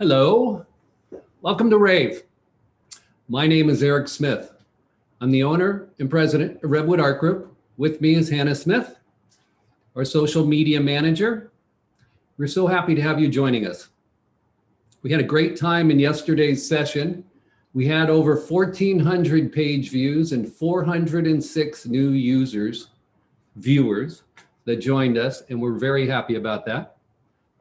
Hello, welcome to RAVE. My name is Eric Smith. I'm the owner and president of Redwood Art Group. With me is Hannah Smith, our social media manager. We're so happy to have you joining us. We had a great time in yesterday's session. We had over 1,400 page views and 406 new viewers that joined us, and we're very happy about that.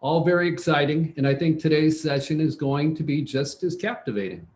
All very exciting, and I think today's session is going to be just as captivating.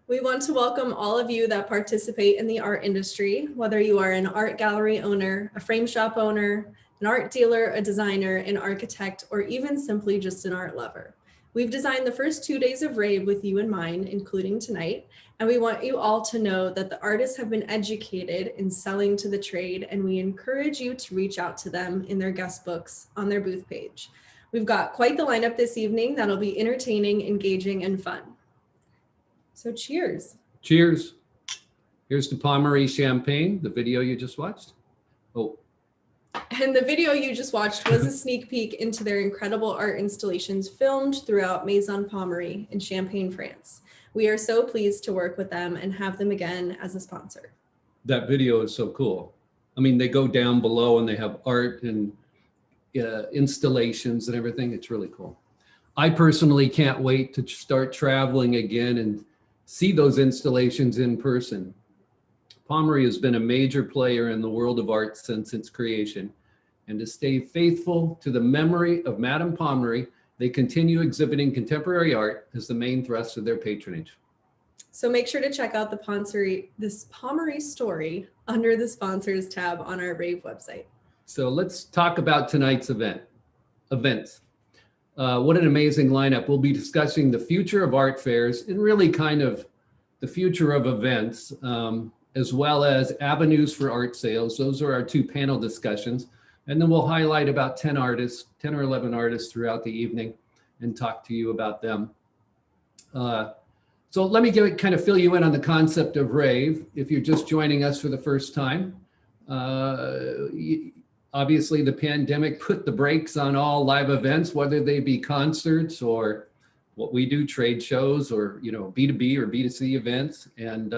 We want to welcome all of you that participate in the art industry, whether you are an art gallery owner, a frame shop owner, an art dealer, a designer, an architect, or even simply just an art lover. We've designed the first 2 days of RAVE with you in mind, including tonight, and we want you all to know that the artists have been educated in selling to the trade, and we encourage you to reach out to them in their guest books on their booth page. We've got quite the lineup this evening that'll be entertaining, engaging, and fun. So cheers. Cheers. Here's to Pommery Champagne, the video you just watched. Oh. And the video you just watched was a sneak peek into their incredible art installations filmed throughout Maison Pommery in Champagne, France. We are so pleased to work with them and have them again as a sponsor. That video is so cool. I mean, they go down below and they have art and installations and everything. It's really cool. I personally can't wait to start traveling again and see those installations in person. Pommery has been a major player in the world of art since its creation, and to stay faithful to the memory of Madame Pommery, they continue exhibiting contemporary art as the main thrust of their patronage. So make sure to check out this Pommery story under the sponsors tab on our RAVE website. So let's talk about tonight's events. What an amazing lineup. We'll be discussing the future of art fairs and really kind of the future of events, as well as avenues for art sales. Those are our two panel discussions. And then we'll highlight about 10 or 11 artists throughout the evening and talk to you about them. So let me kind of fill you in on the concept of RAVE. If you're just joining us for the first time, obviously, the pandemic put the brakes on all live events, whether they be concerts or what we do, trade shows, or B2B or B2C events, and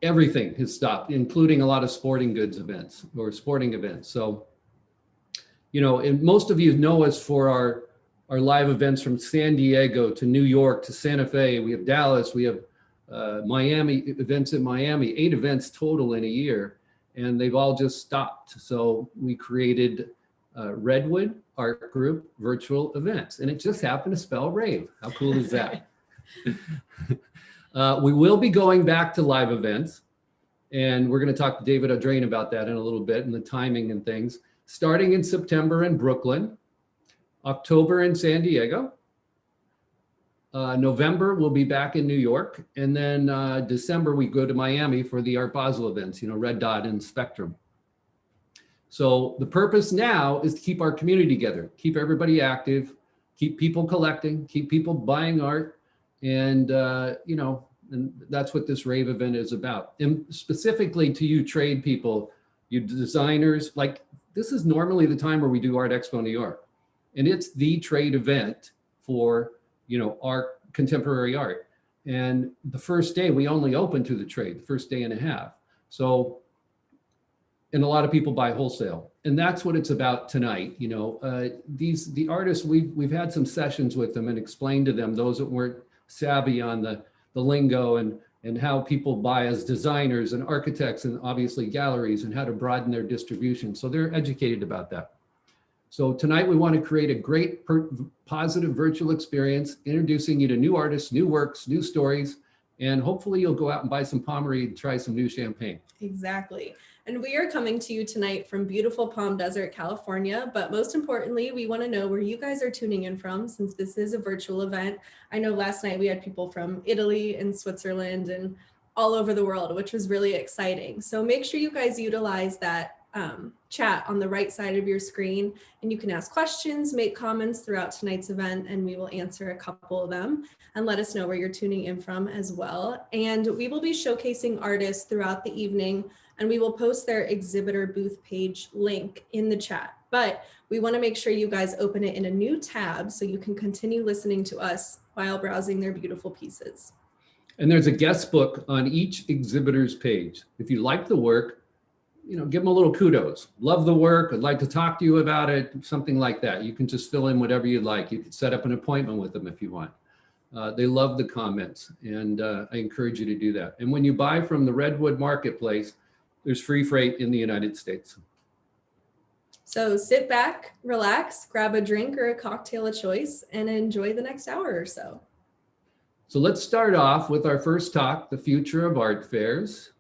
everything has stopped, including a lot of sporting goods events or sporting events. So, and most of you know us for our live events from San Diego to New York to Santa Fe. We have Dallas, we have Miami, events in Miami, 8 events total in a year. And they've all just stopped. So we created Redwood Art Group virtual events, and it just happened to spell RAVE. How cool is that? We will be going back to live events, and we're going to talk to David Audrain about that in a little bit and the timing and things. Starting in September in Brooklyn, October in San Diego. November, we'll be back in New York. And then December, we go to Miami for the Art Basel events, Red Dot and Spectrum. So the purpose now is to keep our community together, keep everybody active, keep people collecting, keep people buying art. And, and that's what this RAVE event is about. And specifically to you trade people, you designers, like this is normally the time where we do Art Expo New York. And it's the trade event for our contemporary art. And the first day we only open to the trade, the first day and a half. So, and a lot of people buy wholesale. And that's what it's about tonight. The artists, we've had some sessions with them and explained to them, those that weren't savvy on the lingo and how people buy as designers and architects and obviously galleries and how to broaden their distribution. So they're educated about that. So tonight we want to create a great positive virtual experience, introducing you to new artists, new works, new stories, and hopefully you'll go out and buy some Pommery and try some new champagne. Exactly. And we are coming to you tonight from beautiful Palm Desert, California. But most importantly, we want to know where you guys are tuning in from, since this is a virtual event. I know last night we had people from Italy and Switzerland and all over the world, which was really exciting. So make sure you guys utilize that chat on the right side of your screen, and you can ask questions, make comments throughout tonight's event, and we will answer a couple of them and let us know where you're tuning in from as well. And we will be showcasing artists throughout the evening, and we will post their exhibitor booth page link in the chat. but we want to make sure you guys open it in a new tab so you can continue listening to us while browsing their beautiful pieces. And there's a guest book on each exhibitor's page. If you like the work, give them a little kudos. Love the work. I'd like to talk to you about it. Something like that. You can just fill in whatever you'd like. You could set up an appointment with them if you want. They love the comments, and I encourage you to do that. And when you buy from the Redwood Marketplace, there's free freight in the United States. So sit back, relax, grab a drink or a cocktail of choice, and enjoy the next hour or so. So let's start off with our first talk, the future of art fairs.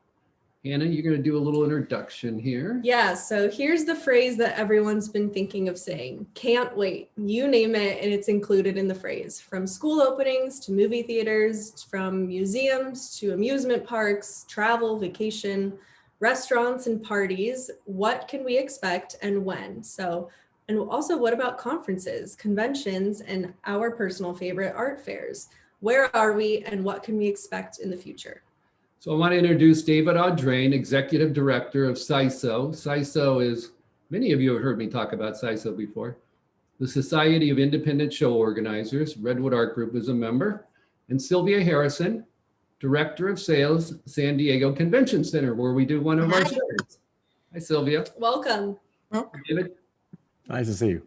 Hannah, you're going to do a little introduction here. Yeah, so here's the phrase that everyone's been thinking of saying. Can't wait. You name it, and it's included in the phrase. From school openings to movie theaters, from museums to amusement parks, travel, vacation, restaurants, and parties. What can we expect and when? And also, what about conferences, conventions, and our personal favorite art fairs? Where are we, and what can we expect in the future? So I want to introduce David Audrain, Executive Director of SISO. SISO is, many of you have heard me talk about SISO before, the Society of Independent Show Organizers. Redwood Art Group is a member. And Sylvia Harrison, Director of Sales, San Diego Convention Center, where we do one of our shows. Hi, Sylvia. Welcome. David. Nice to see you.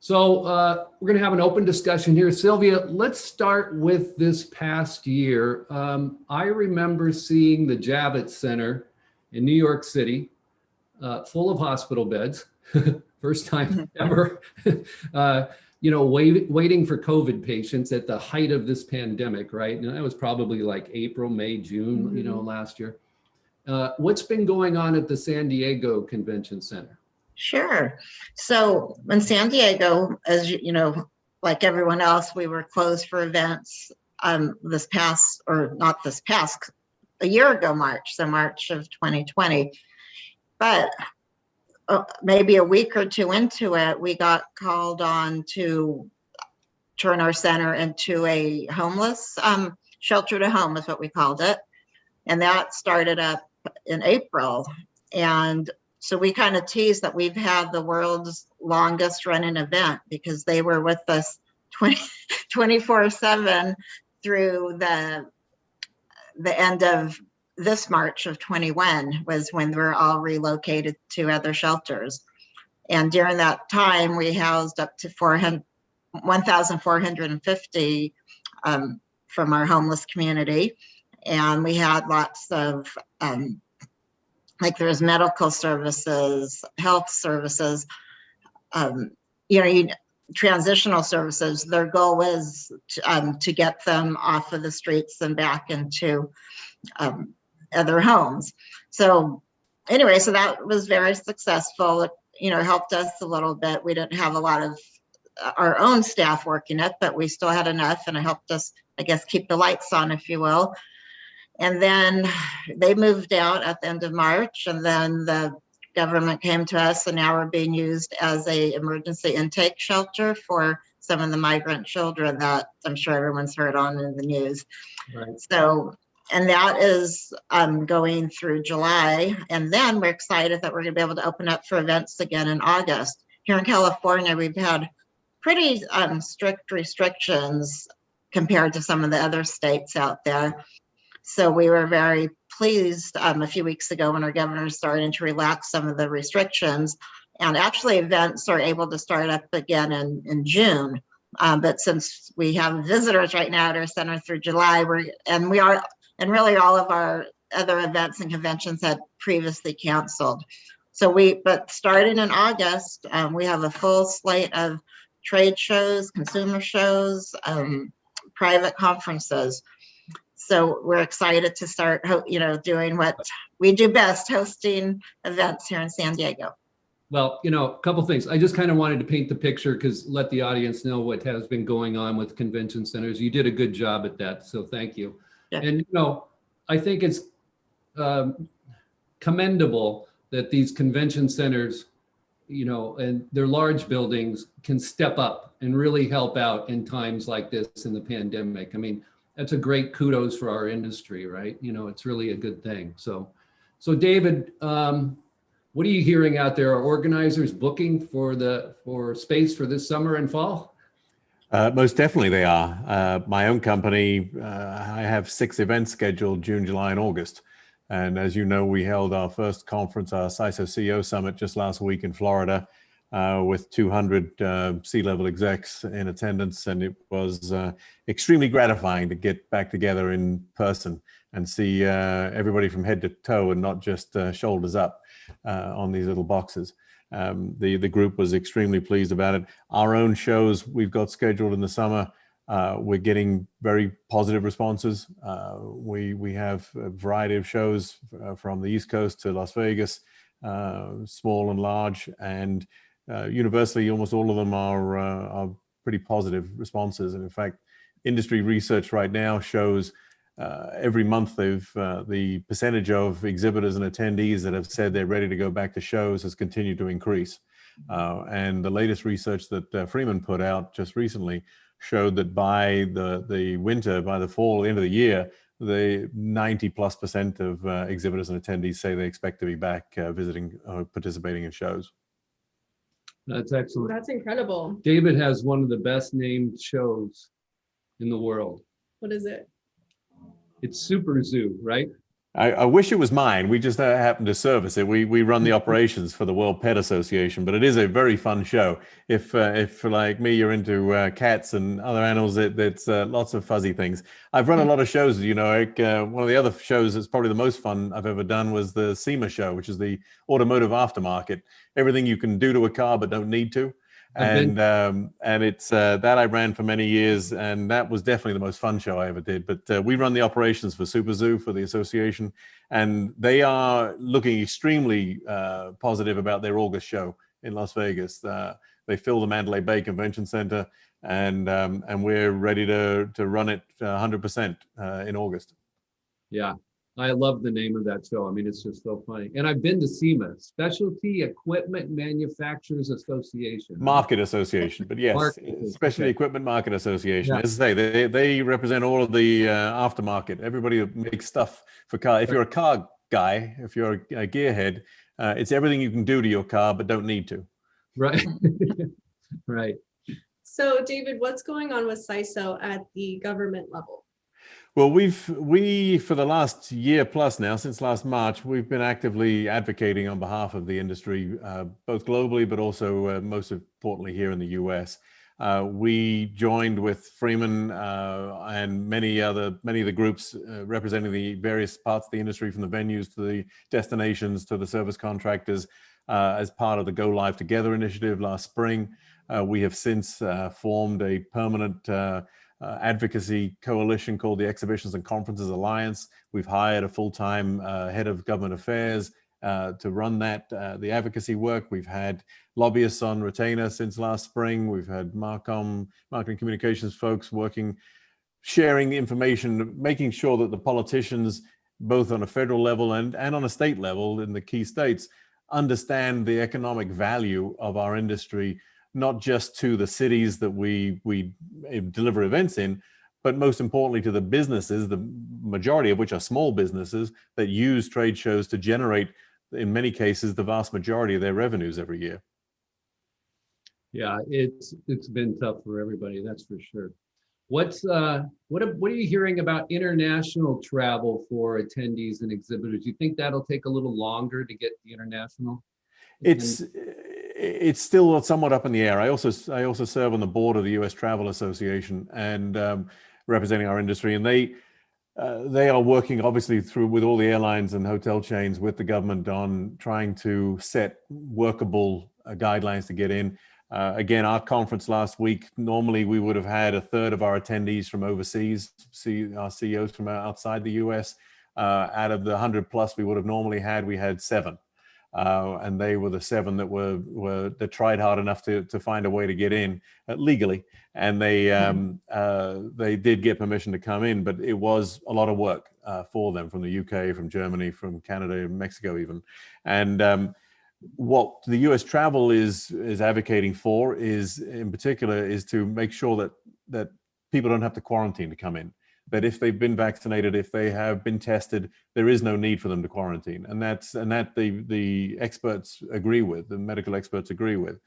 So we're going to have an open discussion here. Sylvia, let's start with this past year. I remember seeing the Javits Center in New York City, full of hospital beds, first time ever, waiting for COVID patients at the height of this pandemic, right? And that was probably like April, May, June, last year. What's been going on at the San Diego Convention Center? Sure. So in San Diego, as you know, like everyone else, we were closed for events a year ago, March of 2020. But maybe a week or two into it, we got called on to turn our center into a homeless shelter to home is what we called it. And that started up in April. And so we kind of teased that we've had the world's longest running event because they were with us 24/7 through the end of this March of 21 was when we were all relocated to other shelters. And during that time, we housed up to 1,450 from our homeless community. And we had lots of like there's medical services, health services, transitional services. Their goal was to get them off of the streets and back into other homes. So anyway, so that was very successful. It, helped us a little bit. We didn't have a lot of our own staff working it, but we still had enough, and it helped us, I guess, keep the lights on, if you will. And then they moved out at the end of March, and then the government came to us, and now we're being used as a emergency intake shelter for some of the migrant children that I'm sure everyone's heard on in the news. Right. So, and that is going through July. And then we're excited that we're going to be able to open up for events again in August. Here in California, we've had pretty strict restrictions compared to some of the other states out there. So we were very pleased a few weeks ago when our governor started to relax some of the restrictions, and actually events are able to start up again in June. But since we have visitors right now at our center through July, really all of our other events and conventions had previously canceled. But starting in August, we have a full slate of trade shows, consumer shows, private conferences. So we're excited to start, doing what we do best, hosting events here in San Diego. Well, a couple things. I just kind of wanted to paint the picture because let the audience know what has been going on with convention centers. You did a good job at that, so thank you. Yeah. And I think it's commendable that these convention centers, and their large buildings can step up and really help out in times like this in the pandemic. I mean, that's a great kudos for our industry, right? It's really a good thing. So David, What are you hearing out there? Are organizers booking for space for this summer and fall? Most definitely they are. My own company, I have 6 events scheduled June, July, and August. And as you know, we held our first conference, our CISO CEO Summit, just last week in Florida with 200 C-level execs in attendance. And it was extremely gratifying to get back together in person and see everybody from head to toe and not just shoulders up on these little boxes. The group was extremely pleased about it. Our own shows we've got scheduled in the summer, we're getting very positive responses. We have a variety of shows from the East Coast to Las Vegas, small and large, and universally almost all of them are pretty positive responses. And in fact, industry research right now shows every month the percentage of exhibitors and attendees that have said they're ready to go back to shows has continued to increase. And the latest research that Freeman put out just recently showed that by the winter, by the fall, end of the year, the 90+% of exhibitors and attendees say they expect to be back visiting or participating in shows. That's excellent. That's incredible. David has one of the best named shows in the world. What is it? It's Super Zoo, right? I wish it was mine. We just happen to service it. We run the operations for the World Pet Association, but it is a very fun show. If like me, you're into cats and other animals, it's lots of fuzzy things. I've run a lot of shows, you know, Eric. One of the other shows that's probably the most fun I've ever done was the SEMA show, which is the automotive aftermarket. Everything you can do to a car but don't need to. And it's that I ran for many years, and that was definitely the most fun show I ever did. But we run the operations for Super Zoo for the association, and they are looking extremely positive about their August show in Las Vegas. They fill the Mandalay Bay Convention Center, and we're ready to run it 100% in August. Yeah. I love the name of that show. I mean, it's just so funny. And I've been to SEMA, Specialty Equipment Manufacturers Association. Market Association, but yes, Specialty Equipment Market Association. Yeah. As I say, they represent all of the aftermarket, everybody that makes stuff for cars. If you're a car guy, if you're a gearhead, it's everything you can do to your car but don't need to. Right. Right. So, David, what's going on with CISO at the government level? Well, we for the last year plus now, since last March, we've been actively advocating on behalf of the industry, both globally, but also most importantly here in the US. We joined with Freeman and many of the groups representing the various parts of the industry, from the venues to the destinations to the service contractors, as part of the Go Live Together initiative last spring. We have since formed a permanent advocacy coalition called the Exhibitions and Conferences Alliance. We've hired a full-time head of government affairs to run that, the advocacy work. We've had lobbyists on retainer since last spring. We've had marketing communications folks working, sharing the information, making sure that the politicians, both on a federal level and on a state level in the key states, understand the economic value of our industry, not just to the cities that we deliver events in, but most importantly to the businesses, the majority of which are small businesses that use trade shows to generate, in many cases, the vast majority of their revenues every year. Yeah, it's been tough for everybody, that's for sure. What are you hearing about international travel for attendees and exhibitors? Do you think that'll take a little longer to get the international? It's still somewhat up in the air. I also serve on the board of the U.S. Travel Association and representing our industry, and they are working obviously with all the airlines and hotel chains with the government on trying to set workable guidelines to get in. Again, our conference last week, normally we would have had a third of our attendees from overseas, our CEOs from outside the U.S. Out of the 100 plus we would have normally had, we had 7. And they were the 7 that tried hard enough to find a way to get in legally, and they did get permission to come in, but it was a lot of work for them from the UK, from Germany, from Canada, and Mexico even. And what the US Travel is advocating for is, in particular, is to make sure that people don't have to quarantine to come in. that if they've been vaccinated, if they have been tested, there is no need for them to quarantine, and that the experts agree with, the medical experts agree with.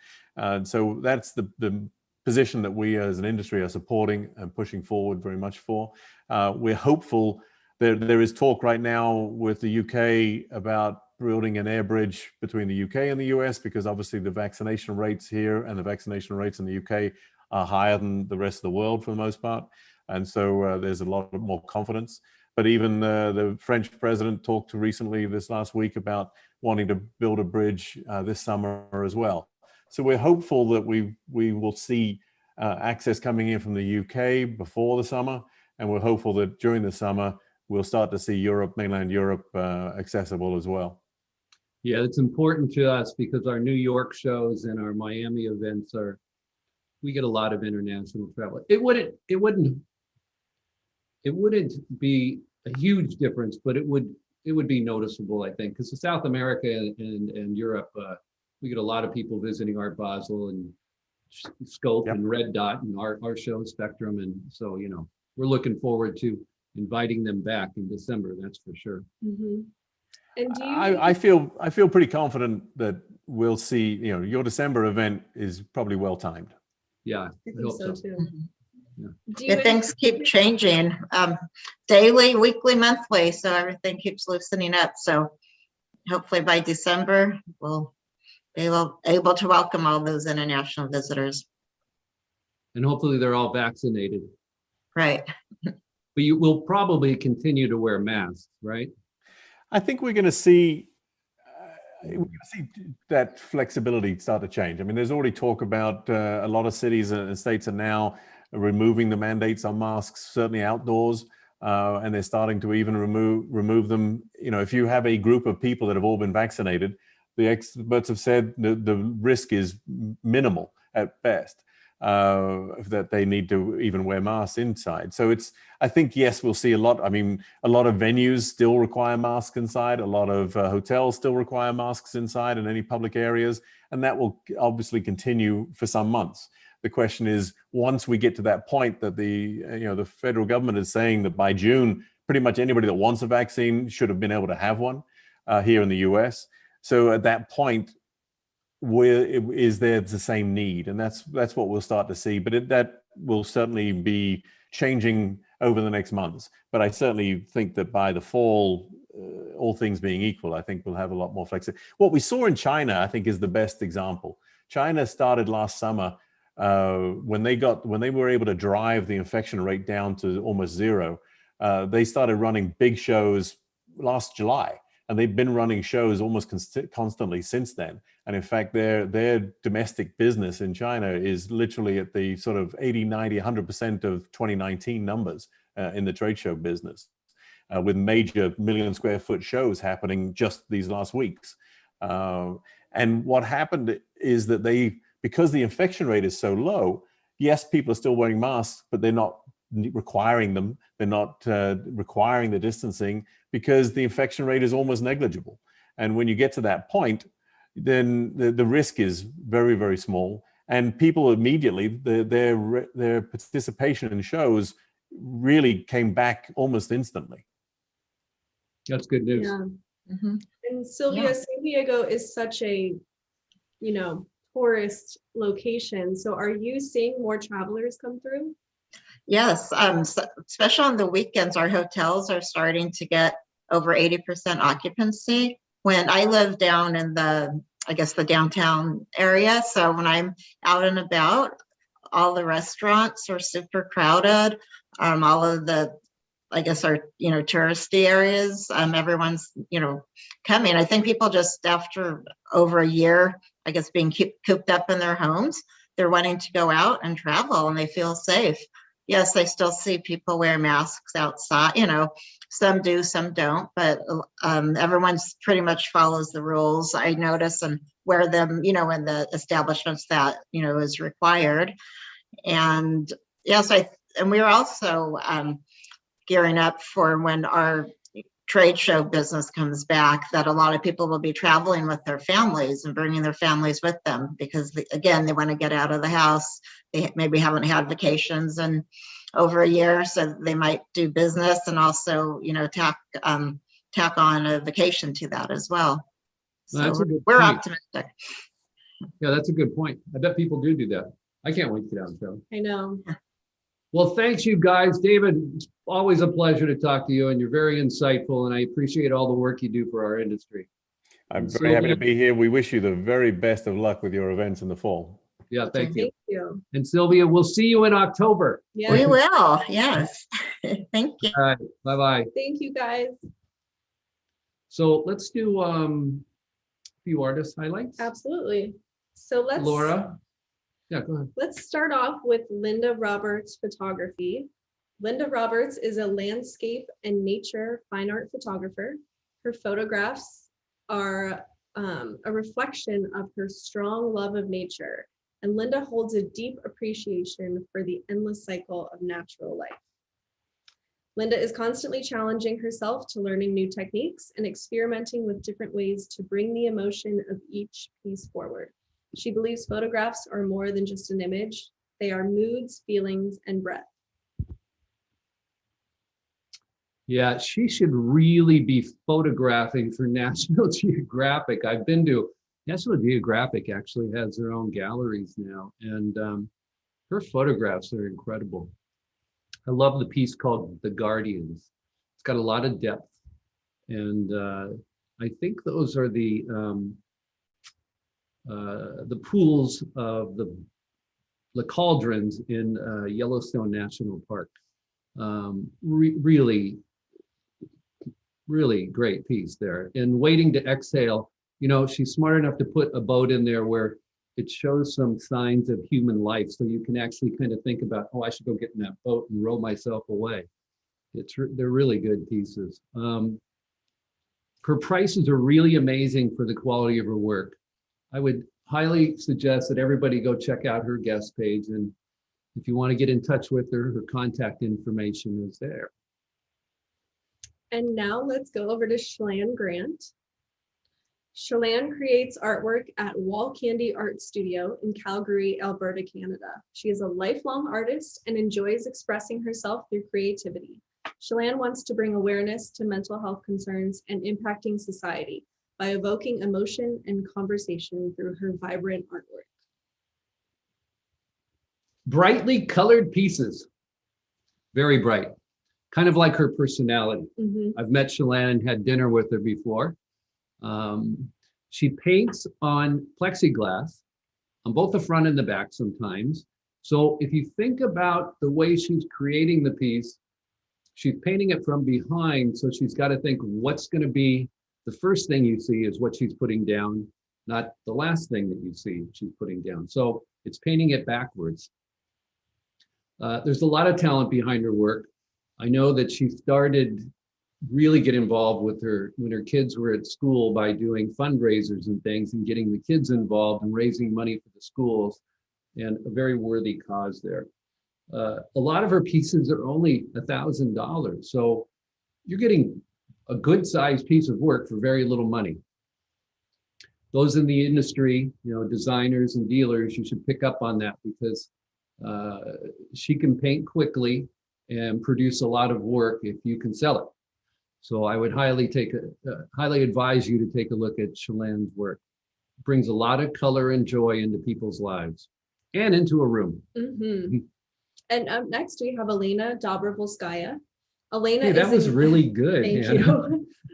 So that's the position that we as an industry are supporting and pushing forward very much for. We're hopeful. There is talk right now with the UK about building an air bridge between the UK and the US, because obviously the vaccination rates here and the vaccination rates in the UK are higher than the rest of the world for the most part. And so there's a lot more confidence. But even the French president talked recently this last week about wanting to build a bridge this summer as well. So we're hopeful that we will see access coming in from the UK before the summer. And we're hopeful that during the summer, we'll start to see Europe, mainland Europe, accessible as well. Yeah, it's important to us because our New York shows and our Miami events we get a lot of international travel. It wouldn't be a huge difference, but it would be noticeable, I think, because South America and Europe, we get a lot of people visiting Art Basel and Scope and Red Dot and our show Spectrum, and so we're looking forward to inviting them back in December. That's for sure. Mm-hmm. And do you I feel pretty confident that we'll see. Your December event is probably well timed. Yeah, I think so too. Yeah. Things keep changing daily, weekly, monthly, so everything keeps loosening up. So hopefully by December, we'll be able to welcome all those international visitors. And hopefully they're all vaccinated. Right. But you will probably continue to wear masks, right? I think we're going to see that flexibility start to change. I mean, there's already talk about a lot of cities and states are now removing the mandates on masks, certainly outdoors, and they're starting to even remove them. If you have a group of people that have all been vaccinated, the experts have said the risk is minimal at best. That they need to even wear masks inside. So I think, yes, we'll see a lot. I mean, a lot of venues still require masks inside. A lot of hotels still require masks inside in any public areas. And that will obviously continue for some months. The question is, once we get to that point that the federal government is saying that by June, pretty much anybody that wants a vaccine should have been able to have one here in the US. So at that point, is there the same need? And that's what we'll start to see, but that will certainly be changing over the next months. But I certainly think that by the fall, all things being equal, I think we'll have a lot more flexibility. What we saw in China, I think, is the best example. China started last summer when they were able to drive the infection rate down to almost zero. They started running big shows last July. And they've been running shows almost constantly since then. And in fact, their domestic business in China is literally at the sort of 80, 90, 100% of 2019 numbers in the trade show business, with major million square foot shows happening just these last weeks. And what happened is that because the infection rate is so low, yes, people are still wearing masks, but they're not requiring them. They're not requiring the distancing because the infection rate is almost negligible. And when you get to that point, then the risk is very, very small. And people immediately, their participation in shows really came back almost instantly. That's good news. Yeah. Mm-hmm. And Sylvia, San Diego is such a, tourist location. So are you seeing more travelers come through? Yes, especially on the weekends, our hotels are starting to get over 80% occupancy. When I live down in the downtown area, so when I'm out and about, all the restaurants are super crowded. All of the, our touristy areas, everyone's coming. I think people just after over a year, being cooped up in their homes, they're wanting to go out and travel and they feel safe. Yes, I still see people wear masks outside, some do, some don't, but everyone's pretty much follows the rules. I notice and wear them, in the establishments that, is required. And yes, and we're also gearing up for when our trade show business comes back, that a lot of people will be traveling with their families and bringing their families with them because, again, they want to get out of the house. They maybe haven't had vacations in over a year, so they might do business and also, tack on a vacation to that as well. Well, that's a So good we're point. optimistic. Yeah, that's a good point. I bet people do that. I can't wait to get out and travel. I know. Well, thanks you guys. David, it's always a pleasure to talk to you, and you're very insightful, and I appreciate all the work you do for our industry. I'm And very happy to Sylvia? be here. We wish you the very best of luck with your events in the fall. Yeah, thank you. Thank you. And Sylvia, we'll see you in October. Yeah. We will, yes. Thank you. All right, bye-bye. Thank you, guys. So let's do a few artist highlights. Absolutely. So Laura? Yeah, go ahead. let's start off with Linda Roberts photography. Linda Roberts is a landscape and nature fine art photographer. Her photographs are a reflection of her strong love of nature, and Linda holds a deep appreciation for the endless cycle of natural life. Linda is constantly challenging herself to learning new techniques and experimenting with different ways to bring the emotion of each piece forward. She believes photographs are more than just an image. They are moods, feelings, and breath. Yeah, she should really be photographing for National Geographic. I've been to National Geographic actually has their own galleries now, and her photographs are incredible. I love the piece called The Guardians. It's got a lot of depth, and I think those are the pools of the cauldrons in Yellowstone National Park. Really great piece there. And Waiting to Exhale, she's smart enough to put a boat in there where it shows some signs of human life. So you can actually kind of think about, oh, I should go get in that boat and row myself away. They're really good pieces. Her prices are really amazing for the quality of her work. I would highly suggest that everybody go check out her guest page. And if you want to get in touch with her, her contact information is there. And now let's go over to Shalane Grant. Shalane creates artwork at Wall Candy Art Studio in Calgary, Alberta, Canada. She is a lifelong artist and enjoys expressing herself through creativity. Shalane wants to bring awareness to mental health concerns and impacting society by evoking emotion and conversation through her vibrant artwork. Brightly colored pieces, very bright, kind of like her personality. I've met Shalane and had dinner with her before. She paints on plexiglass on both the front and the back sometimes. So if you think about the way she's creating the piece, she's painting it from behind. So she's got to think what's going to be the first thing you see is what she's putting down, not the last thing that you see she's putting down. So it's painting it backwards. There's a lot of talent behind her work. I know that she started really get involved with when her kids were at school by doing fundraisers and things and getting the kids involved and raising money for the schools, and a very worthy cause there. A lot of her pieces are only $1,000. So you're getting a good sized piece of work for very little money. Those in the industry, designers and dealers, you should pick up on that because she can paint quickly and produce a lot of work if you can sell it. So I would highly advise you to take a look at Shalane's work. It brings a lot of color and joy into people's lives and into a room. And up next, we have Elena Dobrovolskaya. Elena, hey, that was really good. Thank Hannah.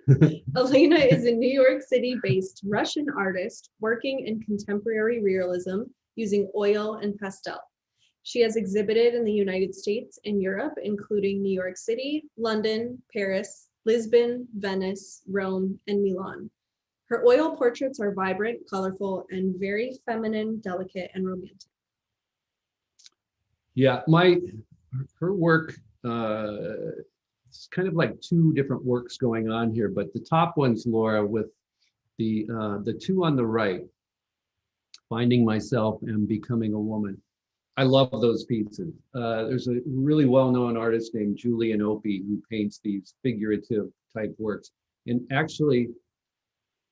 you. Elena is a New York City-based Russian artist working in contemporary realism using oil and pastel. She has exhibited in the United States and Europe, including New York City, London, Paris, Lisbon, Venice, Rome, and Milan. Her oil portraits are vibrant, colorful, and very feminine, delicate, and romantic. Yeah, her work, it's kind of like two different works going on here, but the top one's Laura with the two on the right, Finding Myself and Becoming a Woman. I love those pieces. There's a really well-known artist named Julian Opie who paints these figurative type works. And actually,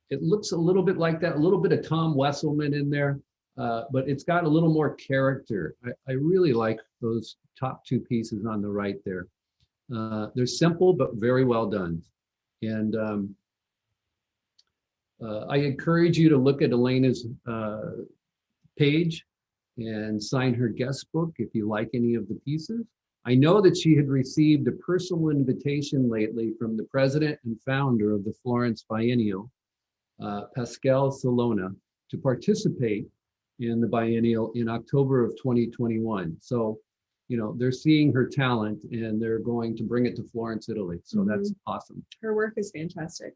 it looks a little bit like that, a little bit of Tom Wesselman in there. but it's got a little more character. I really like those top two pieces on the right there. They're simple, but very well done. And I encourage you to look at Elena's page and sign her guest book if you like any of the pieces. I know that she had received a personal invitation lately from the president and founder of the Florence Biennial, Pascal Salona, to participate in the biennial in October of 2021. So, you know, they're seeing her talent and they're going to bring it to Florence, Italy. So that's awesome. Her work is fantastic.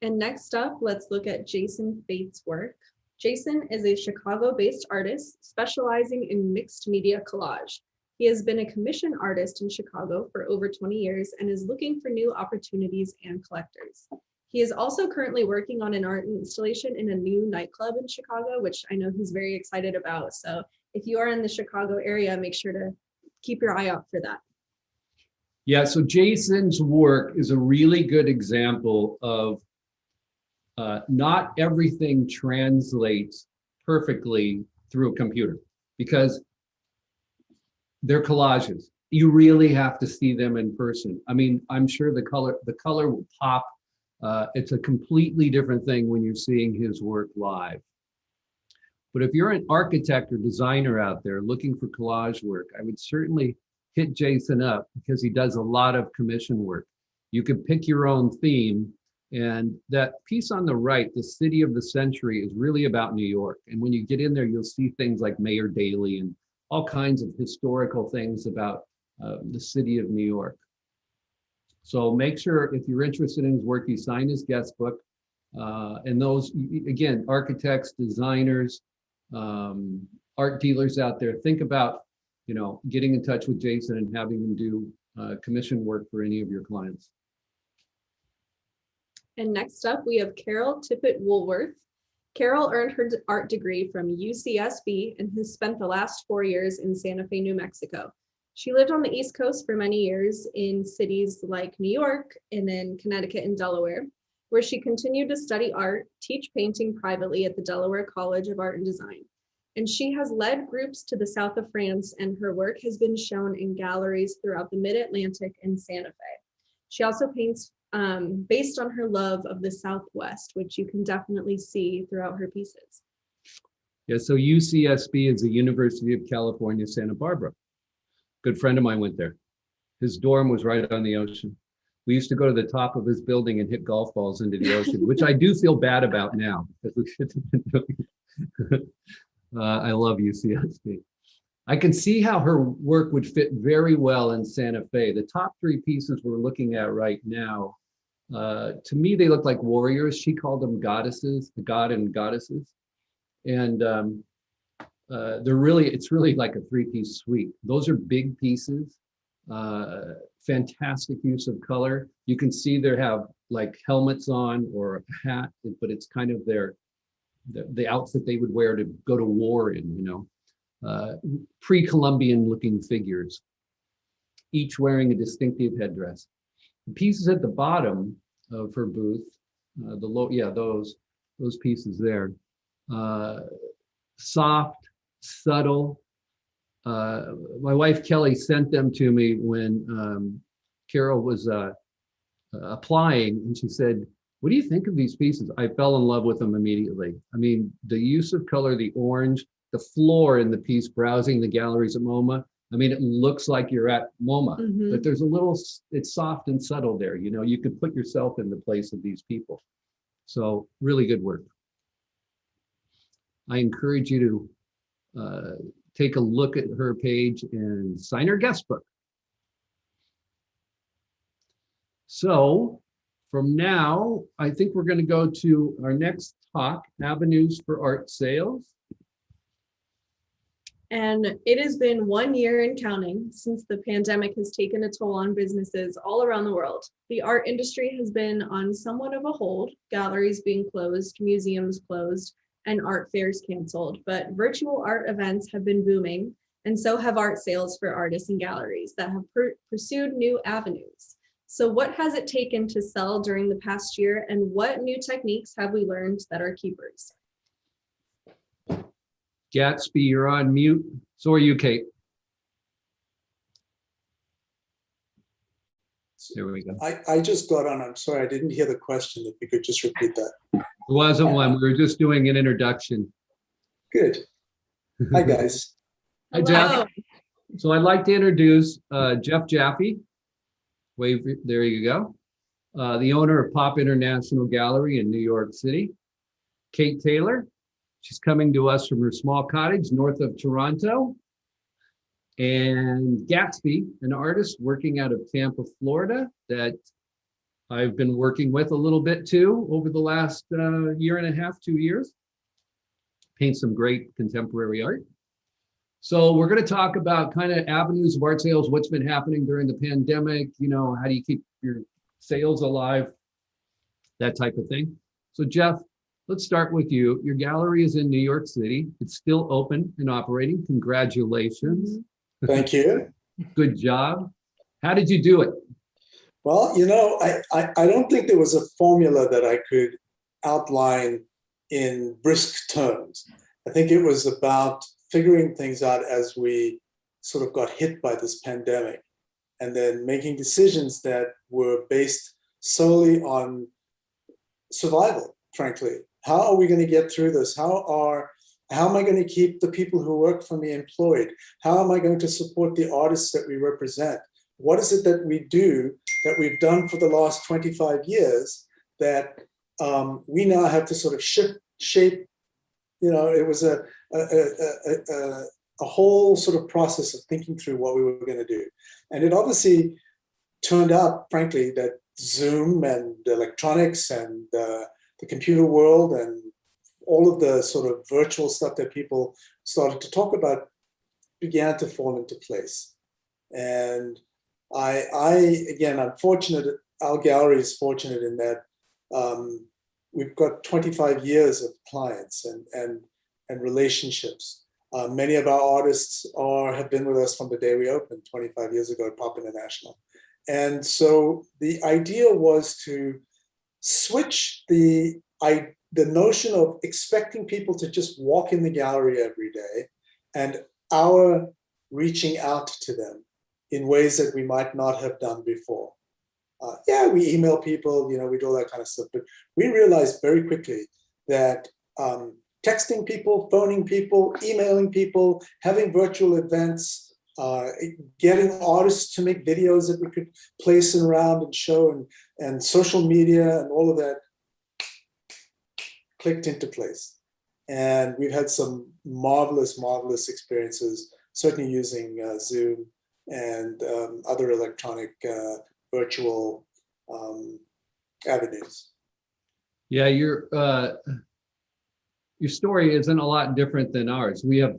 And next up, let's look at Jason Faith's work. Jason is a Chicago-based artist specializing in mixed media collage. He has been a commission artist in Chicago for over 20 years and is looking for new opportunities and collectors. He is also currently working on an art installation in a new nightclub in Chicago, which I know he's very excited about. So if you are in the Chicago area, make sure to keep your eye out for that. Yeah, so Jason's work is a really good example of not everything translates perfectly through a computer because they're collages. You really have to see them in person. I mean, I'm sure the color will pop. It's a completely different thing when you're seeing his work live. But if you're an architect or designer out there looking for collage work, I would certainly hit Jason up because he does a lot of commission work. You could pick your own theme. And that piece on the right, the city of the century, is really about New York. And when you get in there, you'll see things like Mayor Daley and all kinds of historical things about the city of New York. So make sure if you're interested in his work, you sign his guest book. And those, again, architects, designers, art dealers out there, think about, you know, getting in touch with Jason and having him do commission work for any of your clients. And next up, we have Carol Tippett Woolworth. Carol earned her art degree from UCSB and has spent the last 4 years in Santa Fe, New Mexico. She lived on the East Coast for many years in cities like New York and then Connecticut and Delaware, where she continued to study art, teach painting privately at the Delaware College of Art and Design. And she has led groups to the south of France, and her work has been shown in galleries throughout the Mid-Atlantic and Santa Fe. She also paints based on her love of the Southwest, which you can definitely see throughout her pieces. Yeah, so UCSB is the University of California, Santa Barbara. Good friend of mine went there. His dorm was right on the ocean. We used to go to the top of his building and hit golf balls into the ocean, which I do feel bad about now because we should have been doing it. I love UCSB. I can see how her work would fit very well in Santa Fe. The top three pieces we're looking at right now, to me, they look like warriors. She called them goddesses, the god and goddesses. And it's really like a three-piece suite. Those are big pieces, fantastic use of color. You can see they have like helmets on or a hat, but it's kind of the outfit they would wear to go to war in, you know. Pre-Columbian looking figures, each wearing a distinctive headdress. The pieces at the bottom of her booth, those pieces there, soft, subtle. My wife Kelly sent them to me when Carol was applying, and she said, "What do you think of these pieces?" I fell in love with them immediately. I mean, the use of color, the orange, the floor in the piece, browsing the galleries at MoMA. I mean, it looks like you're at MoMA, but there's it's soft and subtle there. You know, you could put yourself in the place of these people. So really good work. I encourage you to take a look at her page and sign her guest book. So from now, I think we're going to go to our next talk, Avenues for Art Sales. And it has been 1 year and counting since the pandemic has taken a toll on businesses all around the world. The art industry has been on somewhat of a hold, galleries being closed, museums closed, and art fairs canceled. But virtual art events have been booming, and so have art sales for artists and galleries that have pursued new avenues. So what has it taken to sell during the past year, and what new techniques have we learned that are keepers? Gatsby, you're on mute. So are you, Kate. There we go. I just got on. I'm sorry, I didn't hear the question. If you could just repeat that. It wasn't one. We were just doing an introduction. Good. Hi, guys. Hi, Hello. Jeff. So I'd like to introduce Jeff Jaffe. Wave, there you go. The owner of Pop International Gallery in New York City. Kate Taylor. She's coming to us from her small cottage north of Toronto. And Gatsby, an artist working out of Tampa, Florida, that I've been working with a little bit too over the last year and a half, 2 years. Paints some great contemporary art. So we're going to talk about kind of avenues of art sales, what's been happening during the pandemic, you know, how do you keep your sales alive, that type of thing. So Jeff, let's start with you. Your gallery is in New York City. It's still open and operating. Congratulations. Thank you. Good job. How did you do it? Well, you know, I don't think there was a formula that I could outline in brisk terms. I think it was about figuring things out as we sort of got hit by this pandemic, and then making decisions that were based solely on survival, frankly. How are we going to get through this? How am I going to keep the people who work for me employed? How am I going to support the artists that we represent? What is it that we do that we've done for the last 25 years that we now have to sort of shape? You know, it was a whole sort of process of thinking through what we were going to do. And it obviously turned out, frankly, that Zoom and electronics and the computer world and all of the sort of virtual stuff that people started to talk about began to fall into place. And again, I'm fortunate, our gallery is fortunate in that we've got 25 years of clients and relationships. Many of our artists have been with us from the day we opened 25 years ago at Pop International. And so the idea was to switch the notion of expecting people to just walk in the gallery every day and our reaching out to them in ways that we might not have done before. Yeah, we email people, you know, we do all that kind of stuff, but we realized very quickly that texting people, phoning people, emailing people, having virtual events, getting artists to make videos that we could place around and show, and social media and all of that clicked into place. And we've had some marvelous, marvelous experiences, certainly using Zoom and other electronic virtual avenues. Yeah, your story isn't a lot different than ours. We have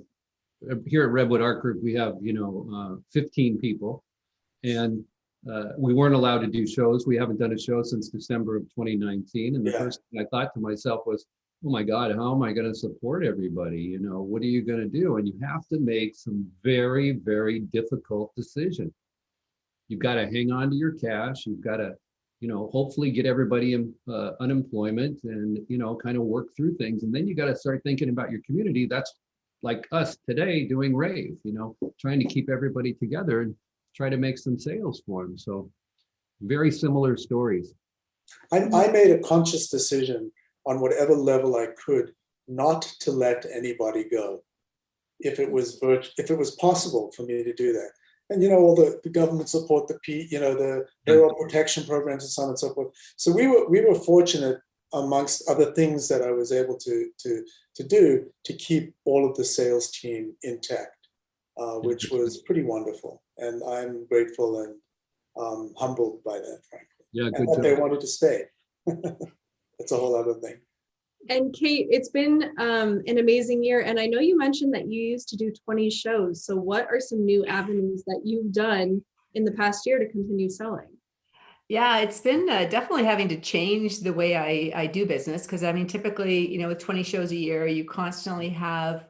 here at Redwood Art Group, we have 15 people, and we weren't allowed to do shows. We haven't done a show since December of 2019. And the first thing I thought to myself was, oh my God, how am I going to support everybody? You know, what are you going to do? And you have to make some very, very difficult decisions. You've got to hang on to your cash. You've got to, hopefully get everybody in unemployment and, kind of work through things. And then you got to start thinking about your community. That's like us today doing RAVE, trying to keep everybody together and try to make some sales for them. So very similar stories. I made a conscious decision on whatever level I could not to let anybody go if it was possible for me to do that. And all the government support, the payroll protection programs and so on and so forth. So we were fortunate, amongst other things that I was able to do, to keep all of the sales team intact, which was pretty wonderful. And I'm grateful and humbled by that, frankly. Yeah, and that they wanted to stay. That's a whole other thing. And Kate, it's been an amazing year. And I know you mentioned that you used to do 20 shows. So what are some new avenues that you've done in the past year to continue selling? Yeah, it's been definitely having to change the way I do business. Because I mean, typically, with 20 shows a year, you constantly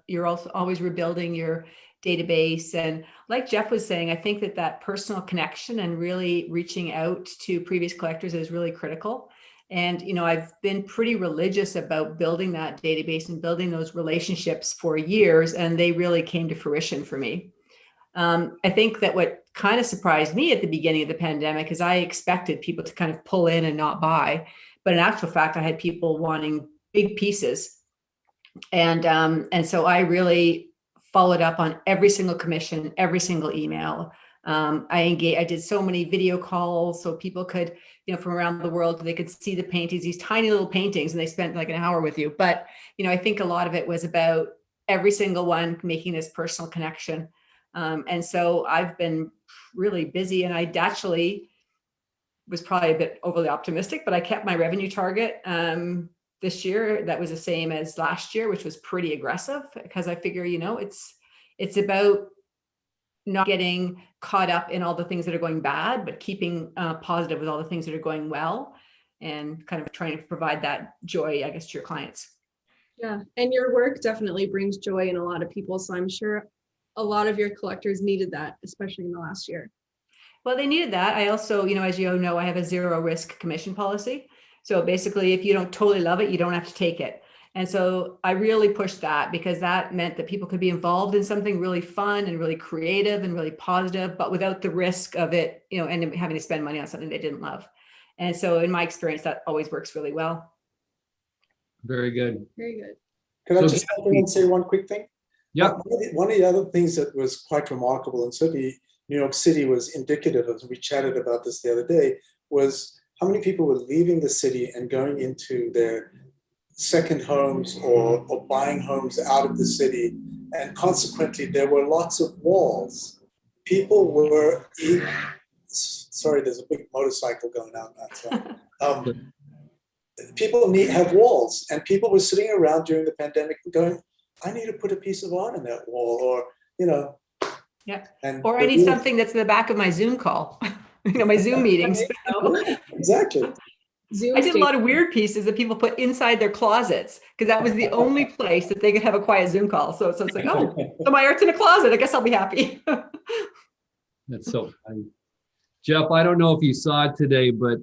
you're also always rebuilding your database. And like Jeff was saying, I think that personal connection and really reaching out to previous collectors is really critical. And, I've been pretty religious about building that database and building those relationships for years, and they really came to fruition for me. I think that what kind of surprised me at the beginning of the pandemic is I expected people to kind of pull in and not buy, but in actual fact, I had people wanting big pieces. And so I really followed up on every single commission, every single email. I did so many video calls so people could, from around the world, they could see the paintings, these tiny little paintings, and they spent like an hour with you. But, I think a lot of it was about every single one making this personal connection. And so I've been really busy, and I actually was probably a bit overly optimistic, but I kept my revenue target this year. That was the same as last year, which was pretty aggressive, because I figure, it's about not getting caught up in all the things that are going bad, but keeping positive with all the things that are going well, and kind of trying to provide that joy, I guess, to your clients. Yeah, and your work definitely brings joy in a lot of people. So I'm sure a lot of your collectors needed that, especially in the last year. Well, they needed that. I also, as you know, I have a 0 risk commission policy. So basically, if you don't totally love it, you don't have to take it. And so I really pushed that, because that meant that people could be involved in something really fun and really creative and really positive, but without the risk of it, and having to spend money on something they didn't love. And so in my experience, that always works really well. Very good. Very good. Could I So just come in and say one quick thing? Yeah. One of the other things that was quite remarkable, and certainly New York City was indicative of, we chatted about this the other day, was how many people were leaving the city and going into their second homes or buying homes out of the city. And consequently, there were lots of walls. People were, sorry, there's a big motorcycle going out outside. People have walls, and people were sitting around during the pandemic going, I need to put a piece of art on that wall, or, Yeah. And or I need something that's in the back of my Zoom call, my Zoom meetings. Exactly. Zoom I did a lot of weird pieces that people put inside their closets, because that was the only place that they could have a quiet Zoom call. So it's like, oh, so my art's in a closet. I guess I'll be happy. That's so funny. Jeff, I don't know if you saw it today, but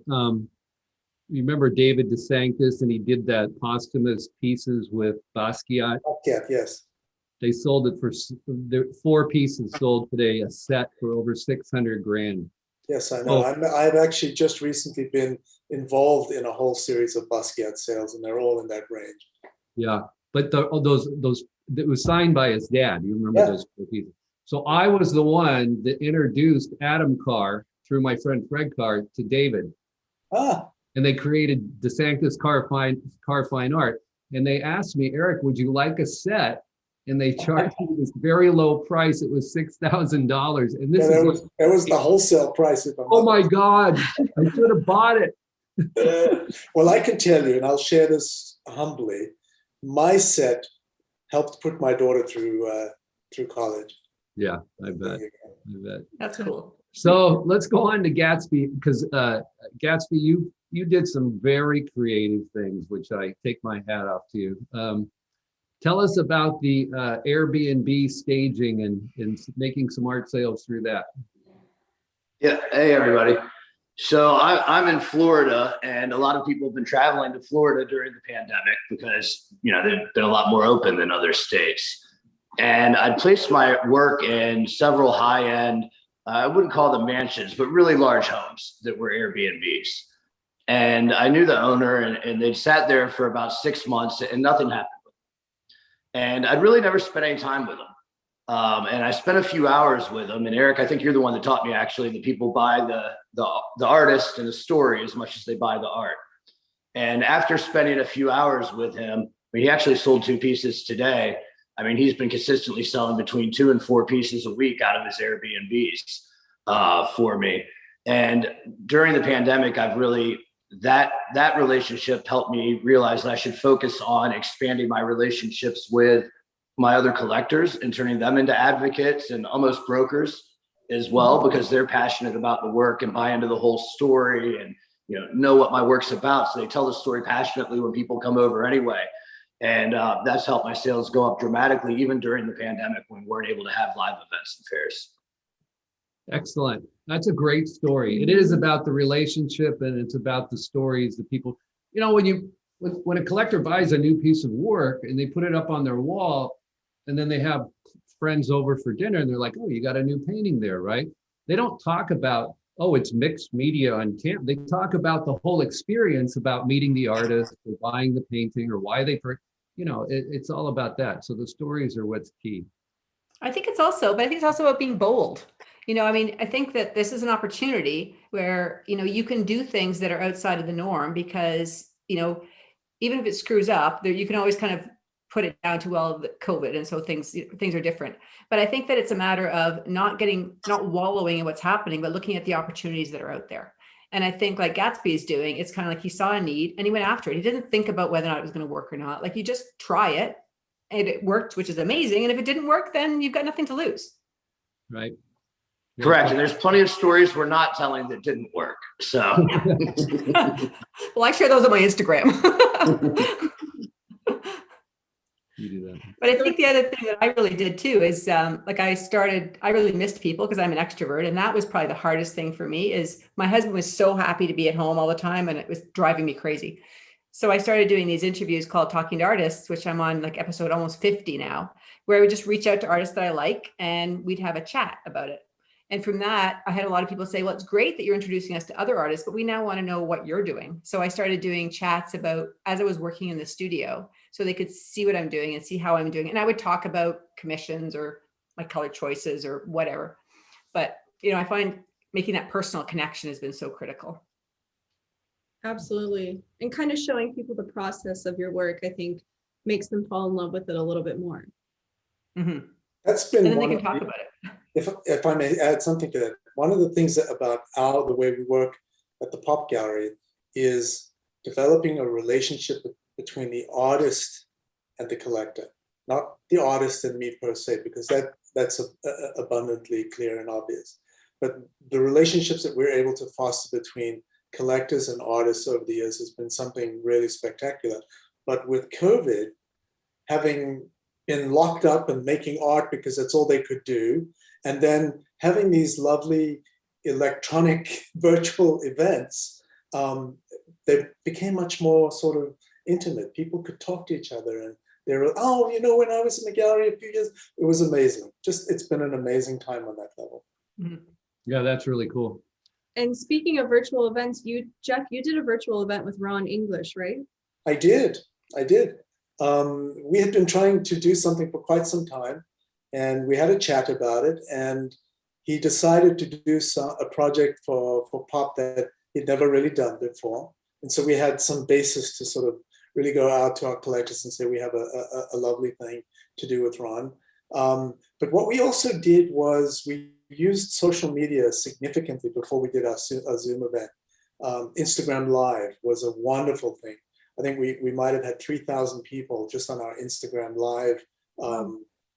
you remember David DeSanctis, and he did that posthumous pieces with Basquiat. Yeah, yes. They sold it for 4 pieces sold today, a set for over 600 grand. Yes, I know. I've actually just recently been involved in a whole series of Basquiat sales, and they're all in that range. Yeah, but those it was signed by his dad. You remember those 4 pieces? So I was the one that introduced Adam Carr through my friend Fred Carr to David. And they created DeSanctis Carr Fine Art. And they asked me, Eric, would you like a set? And they charged me this very low price. It was $6,000. And this that was the wholesale price. Oh my God, I should have bought it. Well, I can tell you, and I'll share this humbly, my set helped put my daughter through college. Yeah, I bet. That's cool. So let's go on to Gatsby, because Gatsby, you did some very creative things, which I take my hat off to you. Tell us about the Airbnb staging and making some art sales through that. Yeah. Hey, everybody. So I'm in Florida, and a lot of people have been traveling to Florida during the pandemic because, they've been a lot more open than other states. And I placed my work in several high-end, I wouldn't call them mansions, but really large homes that were Airbnbs. And I knew the owner, and they'd sat there for about 6 months, and nothing happened. And I'd really never spent any time with them. And I spent a few hours with them. And Eric, I think you're the one that taught me, actually, that people buy the artist and the story as much as they buy the art. And after spending a few hours with him, he actually sold 2 pieces today. He's been consistently selling between 2 and 4 pieces a week out of his Airbnbs for me. And during the pandemic, I've really, that relationship helped me realize that I should focus on expanding my relationships with my other collectors and turning them into advocates and almost brokers as well, because they're passionate about the work and buy into the whole story and know what my work's about. So they tell the story passionately when people come over anyway. And that's helped my sales go up dramatically, even during the pandemic when we weren't able to have live events and fairs. Excellent. That's a great story. It is about the relationship, and it's about the stories that people, you know, when a collector buys a new piece of work and they put it up on their wall, and then they have friends over for dinner and they're like, oh, you got a new painting there, right? They don't talk about, oh, it's mixed media on camp. They talk about the whole experience, about meeting the artist or buying the painting or why they, you know, it's all about that. So the stories are what's key. I think it's also about being bold. You know, I mean, I think that this is an opportunity where, you know, you can do things that are outside of the norm because, you know, even if it screws up, there you can always kind of put it down to, well, the COVID. And so things are different. But I think that it's a matter of not wallowing in what's happening, but looking at the opportunities that are out there. And I think like Gatsby is doing, it's kind of like he saw a need and he went after it. He didn't think about whether or not it was going to work or not. Like you just try it and it worked, which is amazing. And if it didn't work, then you've got nothing to lose. Right. Correct. And there's plenty of stories we're not telling that didn't work. So, well, I share those on my Instagram. You do that. But I think the other thing that I really did too is like I really missed people because I'm an extrovert. And that was probably the hardest thing for me is my husband was so happy to be at home all the time and it was driving me crazy. So I started doing these interviews called Talking to Artists, which I'm on like episode almost 50 now, where I would just reach out to artists that I like and we'd have a chat about it. And from that, I had a lot of people say, well, it's great that you're introducing us to other artists, but we now want to know what you're doing. So I started doing chats about as I was working in the studio so they could see what I'm doing and see how I'm doing. And I would talk about commissions or my color choices or whatever. But, you know, I find making that personal connection has been so critical. Absolutely. And kind of showing people the process of your work, I think, makes them fall in love with it a little bit more. Mm-hmm. That's been And then they one can of talk the- about it. If I may add something to that, one of the things about the way we work at the Pop Gallery is developing a relationship between the artist and the collector, not the artist and me per se, because that's abundantly clear and obvious. But the relationships that we're able to foster between collectors and artists over the years has been something really spectacular. But with COVID, having been locked up and making art because that's all they could do, and then having these lovely electronic virtual events, they became much more sort of intimate. People could talk to each other and they were, oh, you know, when I was in the gallery a few years, it was amazing. Just, it's been an amazing time on that level. Mm-hmm. Yeah, that's really cool. And speaking of virtual events, Jeff, you did a virtual event with Ron English, right? I did. We had been trying to do something for quite some time, and we had a chat about it, and he decided to do a project for Pop that he'd never really done before. And so we had some basis to sort of really go out to our collectors and say, we have a lovely thing to do with Ron. But what we also did was we used social media significantly before we did our Zoom event. Instagram Live was a wonderful thing. I think we might have had 3,000 people just on our Instagram Live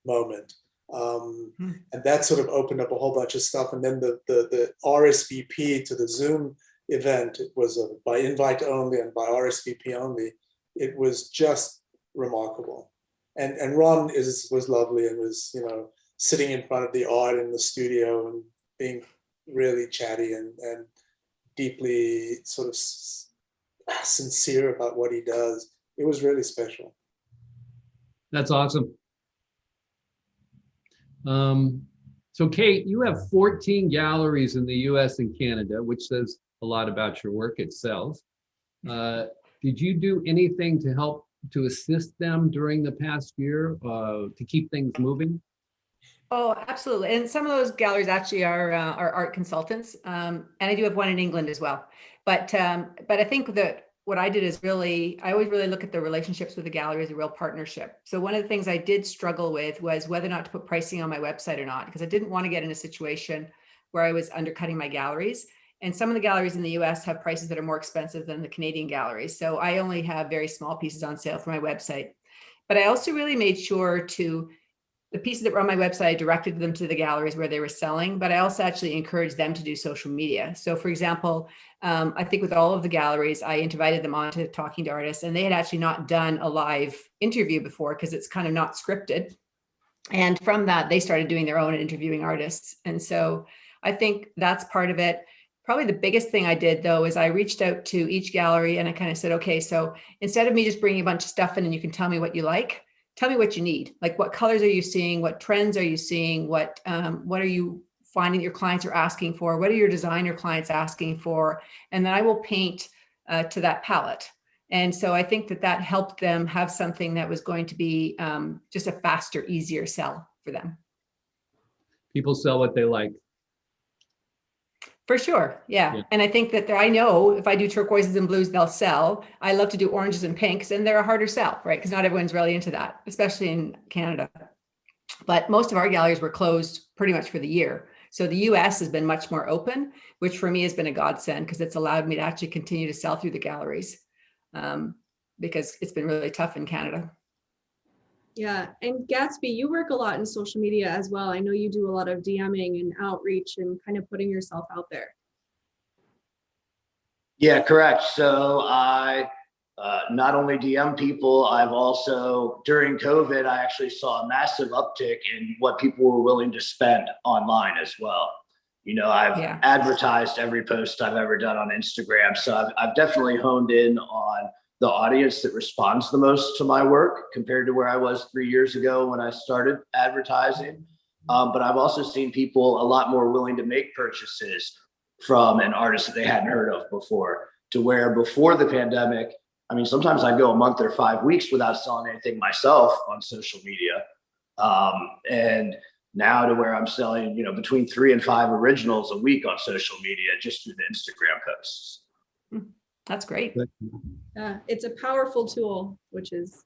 moment. And that sort of opened up a whole bunch of stuff. And then the RSVP to the Zoom event, it was by invite only and by RSVP only. It was just remarkable. And Ron was lovely and was, you know, sitting in front of the art in the studio and being really chatty and deeply sort of sincere about what he does. It was really special. That's awesome. So Kate, you have 14 galleries in the US and Canada, which says a lot about your work itself. Did you do anything to help to assist them during the past year to keep things moving? Oh, absolutely. And some of those galleries actually are art consultants. And I do have one in England as well. But I think that what I did is I always really look at the relationships with the gallery as a real partnership. So one of the things I did struggle with was whether or not to put pricing on my website or not, because I didn't want to get in a situation where I was undercutting my galleries. And some of the galleries in the US have prices that are more expensive than the Canadian galleries. So I only have very small pieces on sale for my website. But I also really made sure the pieces that were on my website, I directed them to the galleries where they were selling, but I also actually encouraged them to do social media. So for example, I think with all of the galleries, I invited them on to Talking to Artists, and they had actually not done a live interview before because it's kind of not scripted. And from that, they started doing their own and interviewing artists. And so I think that's part of it. Probably the biggest thing I did though is I reached out to each gallery and I kind of said, okay, so instead of me just bringing a bunch of stuff in and you can tell me what you like, tell me what you need. Like what colors are you seeing? What trends are you seeing? What are you finding your clients are asking for? What are your designer clients asking for? And then I will paint to that palette. And so I think that helped them have something that was going to be just a faster, easier sell for them. People sell what they like. For sure. Yeah. Yeah. And I think that I know if I do turquoises and blues, they'll sell. I love to do oranges and pinks, and they're a harder sell, right? Because not everyone's really into that, especially in Canada. But most of our galleries were closed pretty much for the year. So the US has been much more open, which for me has been a godsend because it's allowed me to actually continue to sell through the galleries because it's been really tough in Canada. Yeah, and Gatsby, you work a lot in social media as well. I know you do a lot of DMing and outreach and kind of putting yourself out there. Yeah, correct. So I not only DM people, I've also, during COVID, I actually saw a massive uptick in what people were willing to spend online as well. You know, I've advertised every post I've ever done on Instagram. So I've definitely honed in on the audience that responds the most to my work compared to where I was 3 years ago when I started advertising. But I've also seen people a lot more willing to make purchases from an artist that they hadn't heard of before, to where before the pandemic, I mean, sometimes I'd go a month or 5 weeks without selling anything myself on social media. And now to where I'm selling, you know, between 3 and 5 originals a week on social media just through the Instagram posts. That's great. It's a powerful tool, which is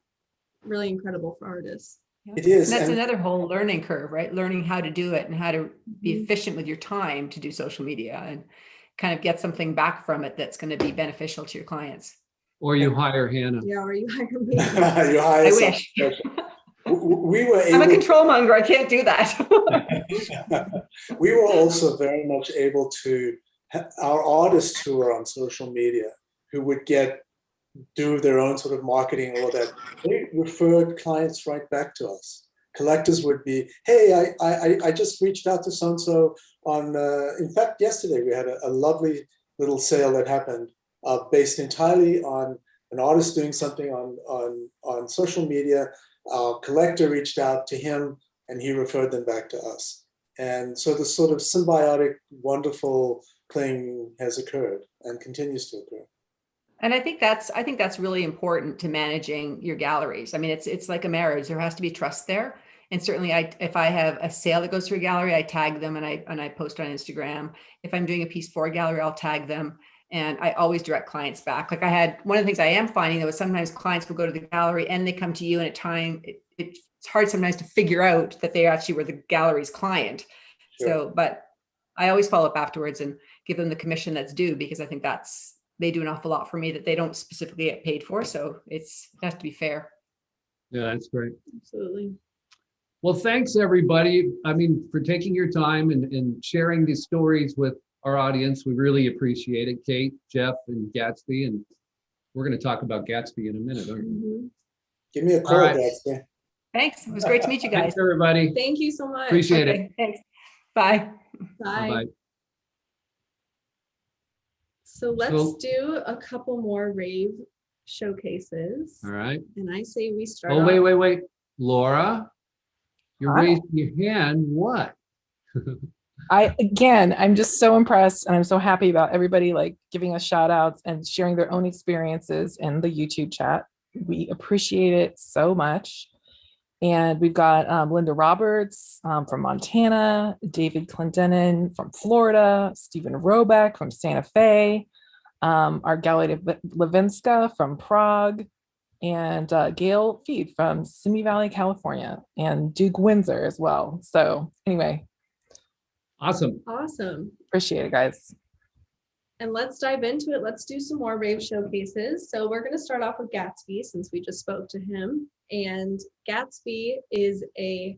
really incredible for artists. It is. And that's another whole learning curve, right? Learning how to do it and how to be efficient with your time to do social media and kind of get something back from it that's going to be beneficial to your clients. Or you hire Hannah. Yeah, or you hire me. You hire I wish. We were able, I'm a control monger. I can't do that. we were also very much able to, our artists who are on social media, who would do their own sort of marketing or that, they referred clients right back to us. Collectors would be, hey, I just reached out to so-and-so on, in fact, yesterday we had a lovely little sale that happened based entirely on an artist doing something on social media. Our collector reached out to him and he referred them back to us. And so this sort of symbiotic, wonderful thing has occurred and continues to occur. And I think that's really important to managing your galleries. I mean, it's like a marriage. There has to be trust there. And certainly if I have a sale that goes through a gallery, I tag them and I post on Instagram. If I'm doing a piece for a gallery, I'll tag them. And I always direct clients back. Like one of the things I am finding though is sometimes clients will go to the gallery and they come to you, and at time it's hard sometimes to figure out that they actually were the gallery's client. Sure. So, but I always follow up afterwards and give them the commission that's due, because I think they do an awful lot for me that they don't specifically get paid for. So it has to be fair. Yeah, that's great. Absolutely. Well, thanks everybody. I mean, for taking your time and sharing these stories with our audience. We really appreciate it. Kate, Jeff, and Gatsby. And we're going to talk about Gatsby in a minute, aren't we? Mm-hmm. Give me a call, Gatsby. Thanks. It was great to meet you guys. Thanks, everybody. Thank you so much. Appreciate it. Thanks. Bye. Bye. Bye-bye. So let's do a couple more RAVE showcases. All right. And I say we start. Oh, wait. Laura, you're raising your hand. What? I'm just so impressed, and I'm so happy about everybody like giving us shout outs and sharing their own experiences in the YouTube chat. We appreciate it so much. And we've got Linda Roberts from Montana, David Clendenin from Florida, Stephen Robeck from Santa Fe, our Gallia Levinska from Prague, and Gail Feed from Simi Valley, California, and Duke Windsor as well. So anyway. Awesome. Appreciate it, guys. And let's dive into it. Let's do some more RAVE showcases. So we're going to start off with Gatsby, since we just spoke to him. And Gatsby is a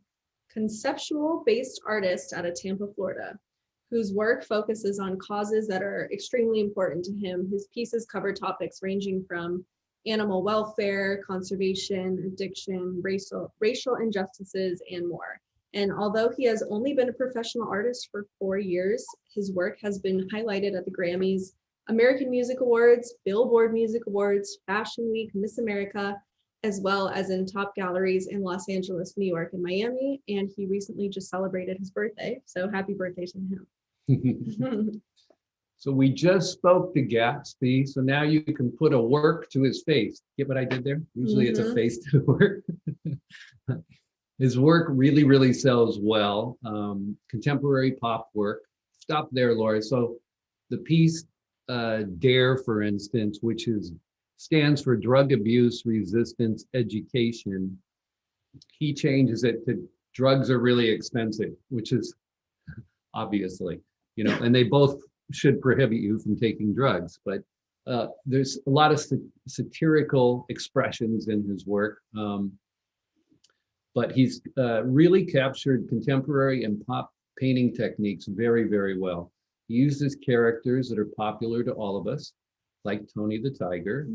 conceptual-based artist out of Tampa, Florida, whose work focuses on causes that are extremely important to him. His pieces cover topics ranging from animal welfare, conservation, addiction, racial injustices, and more. And although he has only been a professional artist for 4 years, his work has been highlighted at the Grammys, American Music Awards, Billboard Music Awards, Fashion Week, Miss America, as well as in top galleries in Los Angeles, New York, and Miami. And he recently just celebrated his birthday. So happy birthday to him. So we just spoke to Gatsby. So now you can put a work to his face. Get what I did there? Usually it's a face to the work. His work really, really sells well. Contemporary pop work. Stop there, Laura. So the piece DARE, for instance, which stands for Drug Abuse Resistance Education. He changes it to drugs are really expensive, which is obviously, and they both should prohibit you from taking drugs. But there's a lot of satirical expressions in his work. But he's really captured contemporary and pop painting techniques very, very well. He uses characters that are popular to all of us, like Tony the Tiger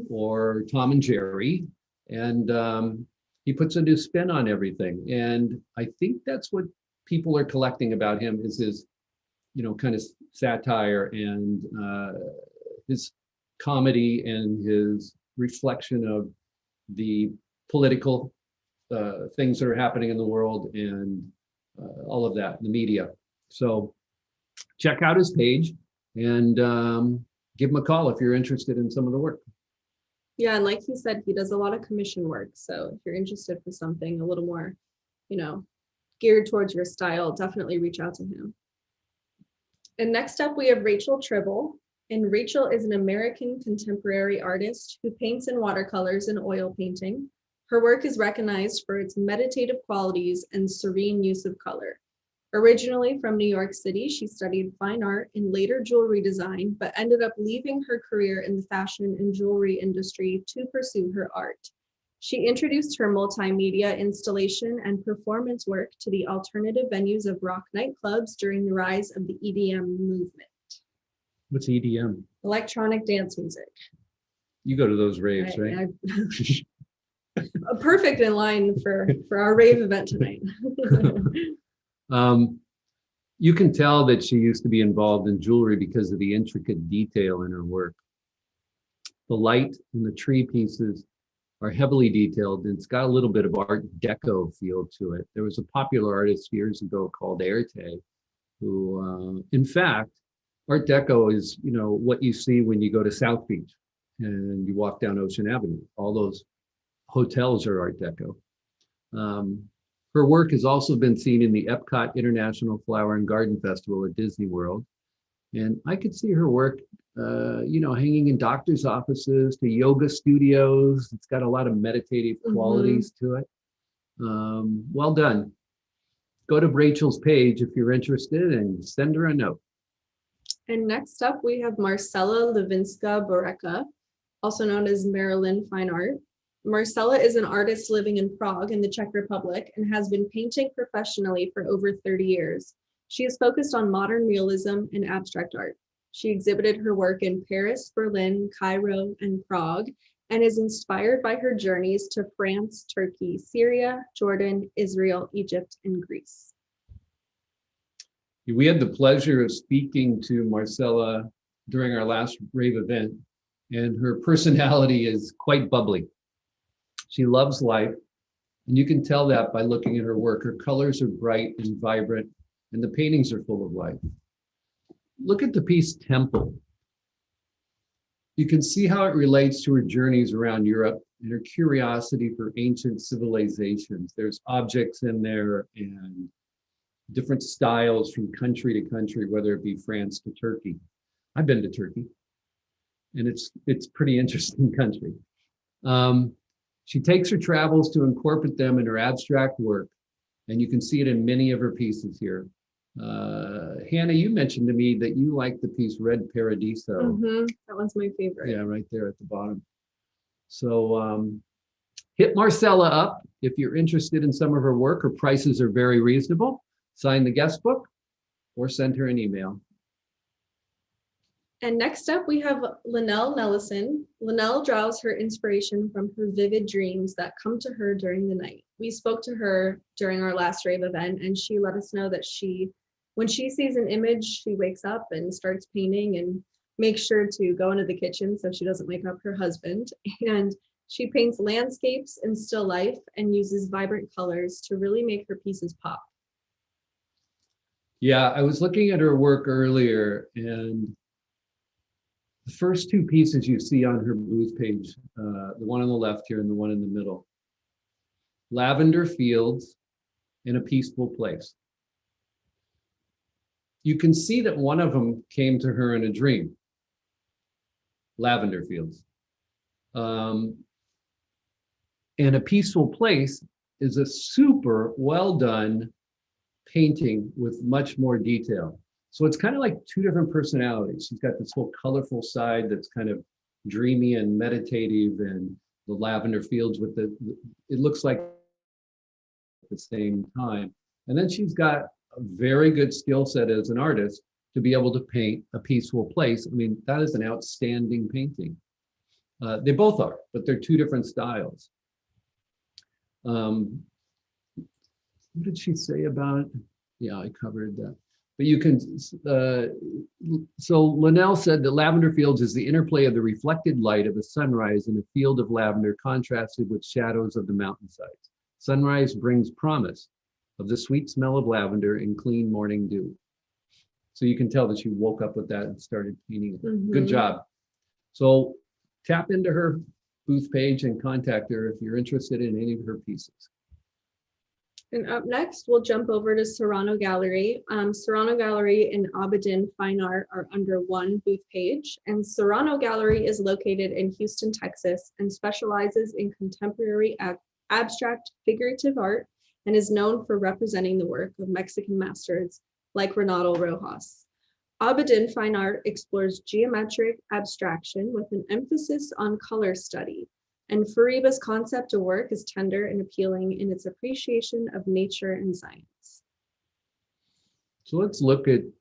or Tom and Jerry. And he puts a new spin on everything. And I think that's what people are collecting about him is his, kind of satire and his comedy and his reflection of the political things that are happening in the world and all of that, the media. So check out his page and give him a call if you're interested in some of the work. Yeah, and like he said, he does a lot of commission work. So if you're interested for something a little more, geared towards your style, definitely reach out to him. And next up, we have Rachel Tribble. And Rachel is an American contemporary artist who paints in watercolors and oil painting. Her work is recognized for its meditative qualities and serene use of color. Originally from New York City, she studied fine art and later jewelry design, but ended up leaving her career in the fashion and jewelry industry to pursue her art. She introduced her multimedia installation and performance work to the alternative venues of rock nightclubs during the rise of the EDM movement. What's EDM? Electronic dance music. You go to those raves, right? Perfect in line for our rave event tonight. You can tell that she used to be involved in jewelry because of the intricate detail in her work. The light and the tree pieces are heavily detailed, and it's got a little bit of Art Deco feel to it. There was a popular artist years ago called Erte, who, in fact, Art Deco is, what you see when you go to South Beach and you walk down Ocean Avenue. All those hotels are Art Deco. Her work has also been seen in the Epcot International Flower and Garden Festival at Disney World. And I could see her work, hanging in doctor's offices to yoga studios. It's got a lot of meditative qualities to it. Well done. Go to Rachel's page if you're interested and send her a note. And next up, we have Marcela Levinska Boreka, also known as Marilyn Fine Art. Marcela is an artist living in Prague in the Czech Republic and has been painting professionally for over 30 years. She is focused on modern realism and abstract art. She exhibited her work in Paris, Berlin, Cairo, and Prague, and is inspired by her journeys to France, Turkey, Syria, Jordan, Israel, Egypt, and Greece. We had the pleasure of speaking to Marcela during our last rave event, and her personality is quite bubbly. She loves life, and you can tell that by looking at her work. Her colors are bright and vibrant, and the paintings are full of life. Look at the piece Temple. You can see how it relates to her journeys around Europe and her curiosity for ancient civilizations. There's objects in there and different styles from country to country, whether it be France to Turkey. I've been to Turkey, and it's pretty interesting country. She takes her travels to incorporate them in her abstract work, and you can see it in many of her pieces here. Hannah, you mentioned to me that you like the piece Red Paradiso. That one's my favorite. Yeah, right there at the bottom. So hit Marcela up if you're interested in some of her work. Her prices are very reasonable. Sign the guest book or send her an email. And next up, we have Linnell Nellison. Linnell draws her inspiration from her vivid dreams that come to her during the night. We spoke to her during our last RAVE event, and she let us know that when she sees an image, she wakes up and starts painting and makes sure to go into the kitchen so she doesn't wake up her husband. And she paints landscapes and still life and uses vibrant colors to really make her pieces pop. Yeah, I was looking at her work earlier, and the first two pieces you see on her booth page, the one on the left here and the one in the middle, lavender fields in a peaceful place. You can see that one of them came to her in a dream, lavender fields. And a peaceful place is a super well done painting with much more detail. So it's kind of like two different personalities. She's got this whole colorful side that's kind of dreamy and meditative, and the lavender fields with it looks like at the same time. And then she's got a very good skill set as an artist to be able to paint a peaceful place. I mean, that is an outstanding painting. They both are, but they're two different styles. What did she say about it? Yeah, I covered that. But you can, so Linnell said that lavender fields is the interplay of the reflected light of a sunrise in a field of lavender contrasted with shadows of the mountainsides. Sunrise brings promise of the sweet smell of lavender and clean morning dew. So you can tell that she woke up with that and started painting it. Mhm. Good job. So tap into her booth page and contact her if you're interested in any of her pieces. And up next, we'll jump over to Serrano Gallery. Serrano Gallery and Abedin Fine Art are under one booth page. And Serrano Gallery is located in Houston, Texas, and specializes in contemporary abstract figurative art and is known for representing the work of Mexican masters like Renato Rojas. Abedin Fine Art explores geometric abstraction with an emphasis on color study. And Fariba's concept of work is tender and appealing in its appreciation of nature and science. So let's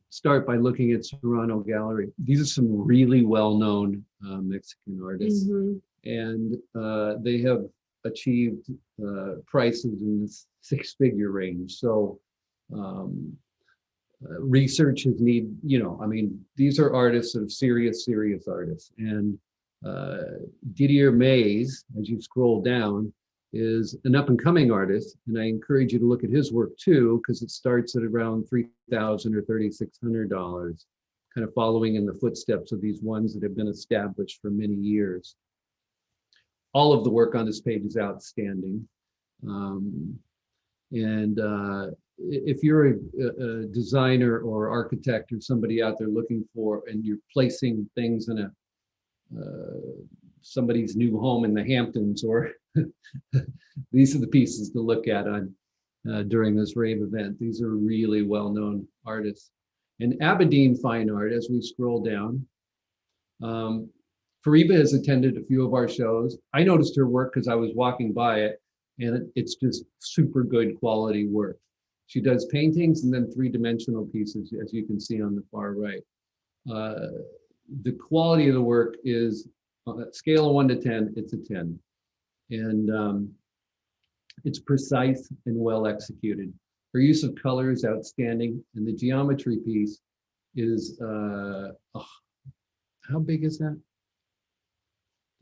start by looking at Serrano Gallery. These are some really well-known Mexican artists, and they have achieved prices in the six-figure range. So research is needed, I mean, these are artists of serious artists. And Didier Mays, as you scroll down, is an up-and-coming artist, and I encourage you to look at his work too, because it starts at around $3,000 or $3,600, kind of following in the footsteps of these ones that have been established for many years. All of the work on this page is outstanding. If you're a designer or architect or somebody out there looking for, and you're placing things in somebody's new home in the Hamptons, or these are the pieces to look at during this RAVE event. These are really well-known artists. And Abedin Fine Art, as we scroll down, Fariba has attended a few of our shows. I noticed her work because I was walking by it, and it's just super good quality work. She does paintings and then three-dimensional pieces, as you can see on the far right. The quality of the work is, on a scale of 1 to 10, it's a 10. And it's precise and well executed. Her use of color is outstanding, and the geometry piece is, how big is that?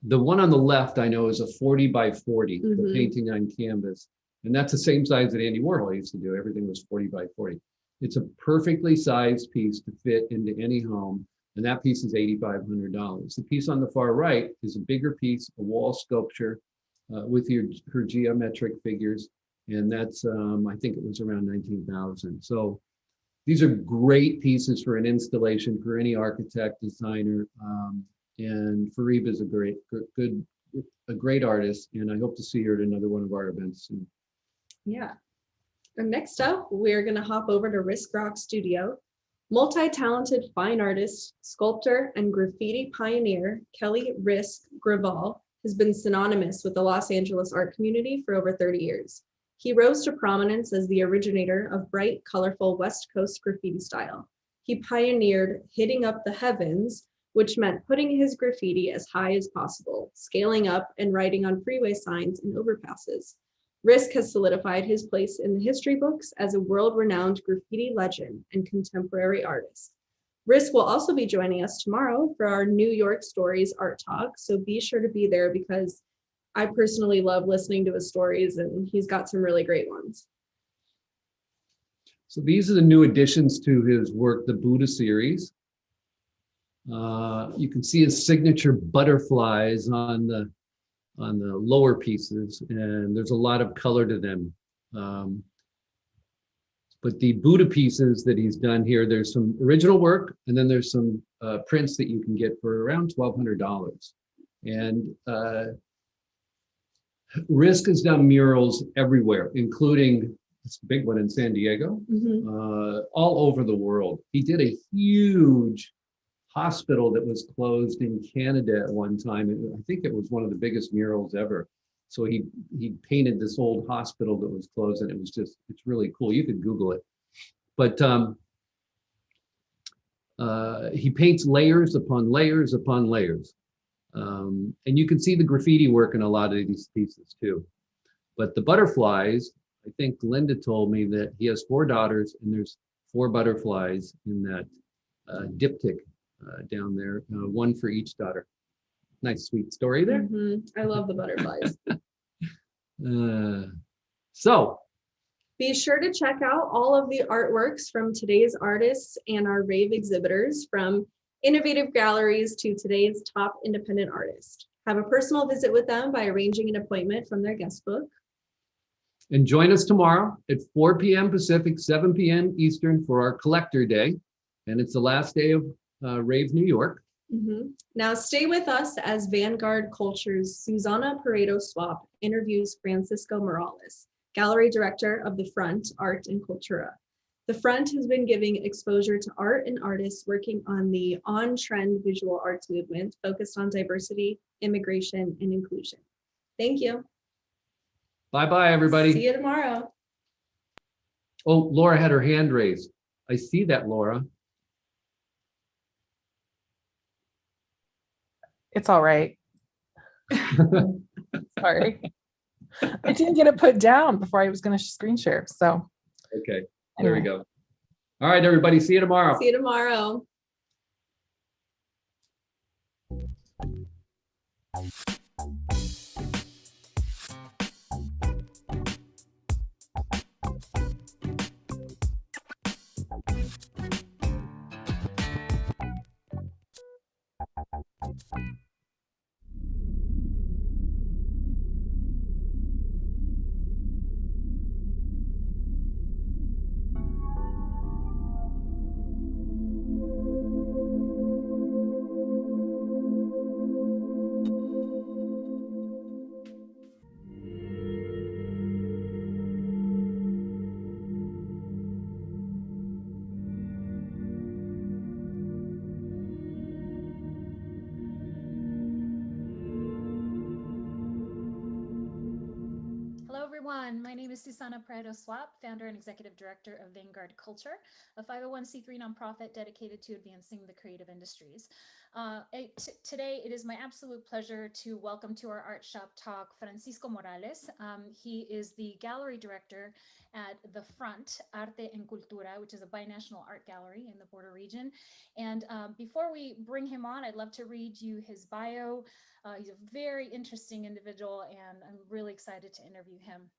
The one on the left I know is a 40 by 40, the painting on canvas. And that's the same size that Andy Warhol used to do. Everything was 40 by 40. It's a perfectly sized piece to fit into any home. And that piece is $8,500. The piece on the far right is a bigger piece, a wall sculpture with her geometric figures. And that's, I think it was around 19,000. So these are great pieces for an installation for any architect, designer. And Fariba is a great artist. And I hope to see her at another one of our events soon. Yeah. And next up, we're going to hop over to Risk Rock Studio. Multi-talented fine artist, sculptor, and graffiti pioneer Kelly Risk Graval has been synonymous with the Los Angeles art community for over 30 years. He rose to prominence as the originator of bright, colorful West Coast graffiti style. He pioneered Hitting Up the Heavens, which meant putting his graffiti as high as possible, scaling up and writing on freeway signs and overpasses. Risk has solidified his place in the history books as a world-renowned graffiti legend and contemporary artist. Risk will also be joining us tomorrow for our New York Stories Art Talk, so be sure to be there because I personally love listening to his stories and he's got some really great ones. So these are the new additions to his work, the Buddha series. You can see his signature butterflies on the lower pieces, and there's a lot of color to them. But the Buddha pieces that he's done here, there's some original work, and then there's some prints that you can get for around $1,200. And Risk has done murals everywhere, including this big one in San Diego, all over the world. He did a huge hospital that was closed in Canada at one time. I think it was one of the biggest murals ever. So he painted this old hospital that was closed, and it's really cool. You could Google it. But he paints layers upon layers upon layers. And you can see the graffiti work in a lot of these pieces too. But the butterflies, I think Linda told me that he has 4 daughters, and there's 4 butterflies in that diptych down there, 1 for each daughter. Nice, sweet story there. I love the butterflies. So be sure to check out all of the artworks from today's artists and our RAVE exhibitors, from innovative galleries to today's top independent artist. Have a personal visit with them by arranging an appointment from their guest book. And join us tomorrow at 4 p.m. Pacific, 7 p.m. Eastern for our Collector Day. And it's the last day of RAVE New York. Now stay with us as Vanguard Culture's Susana Pareto Swap interviews Francisco Morales, Gallery Director of the Front Art and Cultura. The Front has been giving exposure to art and artists working on the on-trend visual arts movement focused on diversity, immigration, and inclusion. Thank you. Bye-bye, everybody. See you tomorrow. Oh, Laura had her hand raised. I see that, Laura. It's all right. Sorry. I didn't get it put down before I was going to screen share. So, okay, there we go. All right, everybody. See you tomorrow. See you tomorrow. Hello, everyone. My name is Susana Pareto Swap, founder and executive director of Vanguard Culture, a 501c3 nonprofit dedicated to advancing the creative industries. Today, it is my absolute pleasure to welcome to our art shop talk Francisco Morales. He is the gallery director at the Front Arte en Cultura, which is a binational art gallery in the border region. And before we bring him on, I'd love to read you his bio. He's a very interesting individual, and I'm really excited to interview him.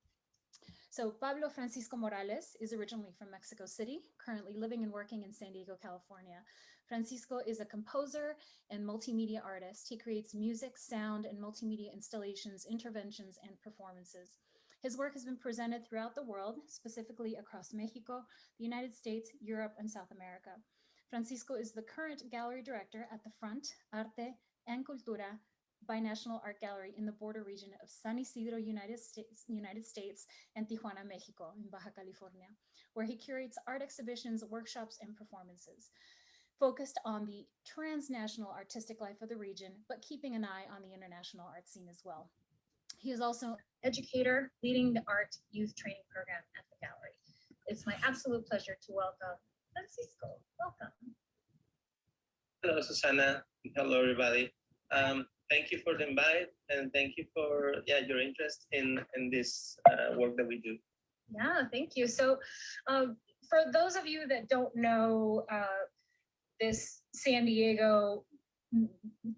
So Pablo Francisco Morales is originally from Mexico City, currently living and working in San Diego, California. Francisco is a composer and multimedia artist. He creates music, sound, and multimedia installations, interventions, and performances. His work has been presented throughout the world, specifically across Mexico, the United States, Europe, and South America. Francisco is the current gallery director at the Front Arte en Cultura binational art gallery in the border region of San Isidro, United States, and Tijuana, Mexico, in Baja California, where he curates art exhibitions, workshops, and performances focused on the transnational artistic life of the region, but keeping an eye on the international art scene as well. He is also an educator leading the art youth training program at the gallery. It's my absolute pleasure to welcome Francisco. Welcome. Hello, Susana. Hello, everybody. Thank you for the invite, and thank you for your interest in this work that we do. Yeah, thank you. So for those of you that don't know this San Diego,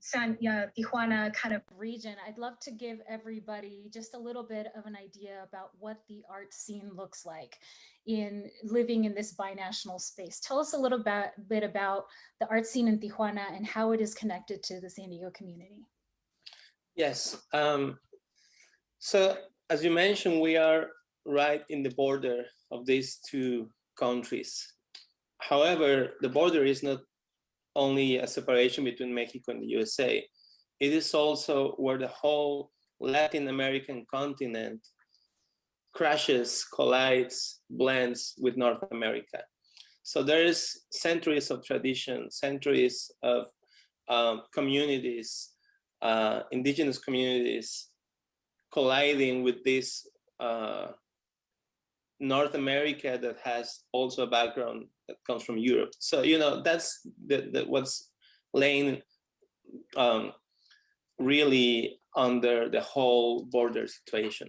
Tijuana kind of region, I'd love to give everybody just a little bit of an idea about what the art scene looks like in living in this binational space. Tell us a little bit about the art scene in Tijuana and how it is connected to the San Diego community. Yes. So as you mentioned, we are right in the border of these two countries. However, the border is not only a separation between Mexico and the USA. It is also where the whole Latin American continent crashes, collides, blends with North America. So there is centuries of tradition, centuries of communities, indigenous communities colliding with this North America that has also a background that comes from Europe. So, you know, that's what's laying really under the whole border situation.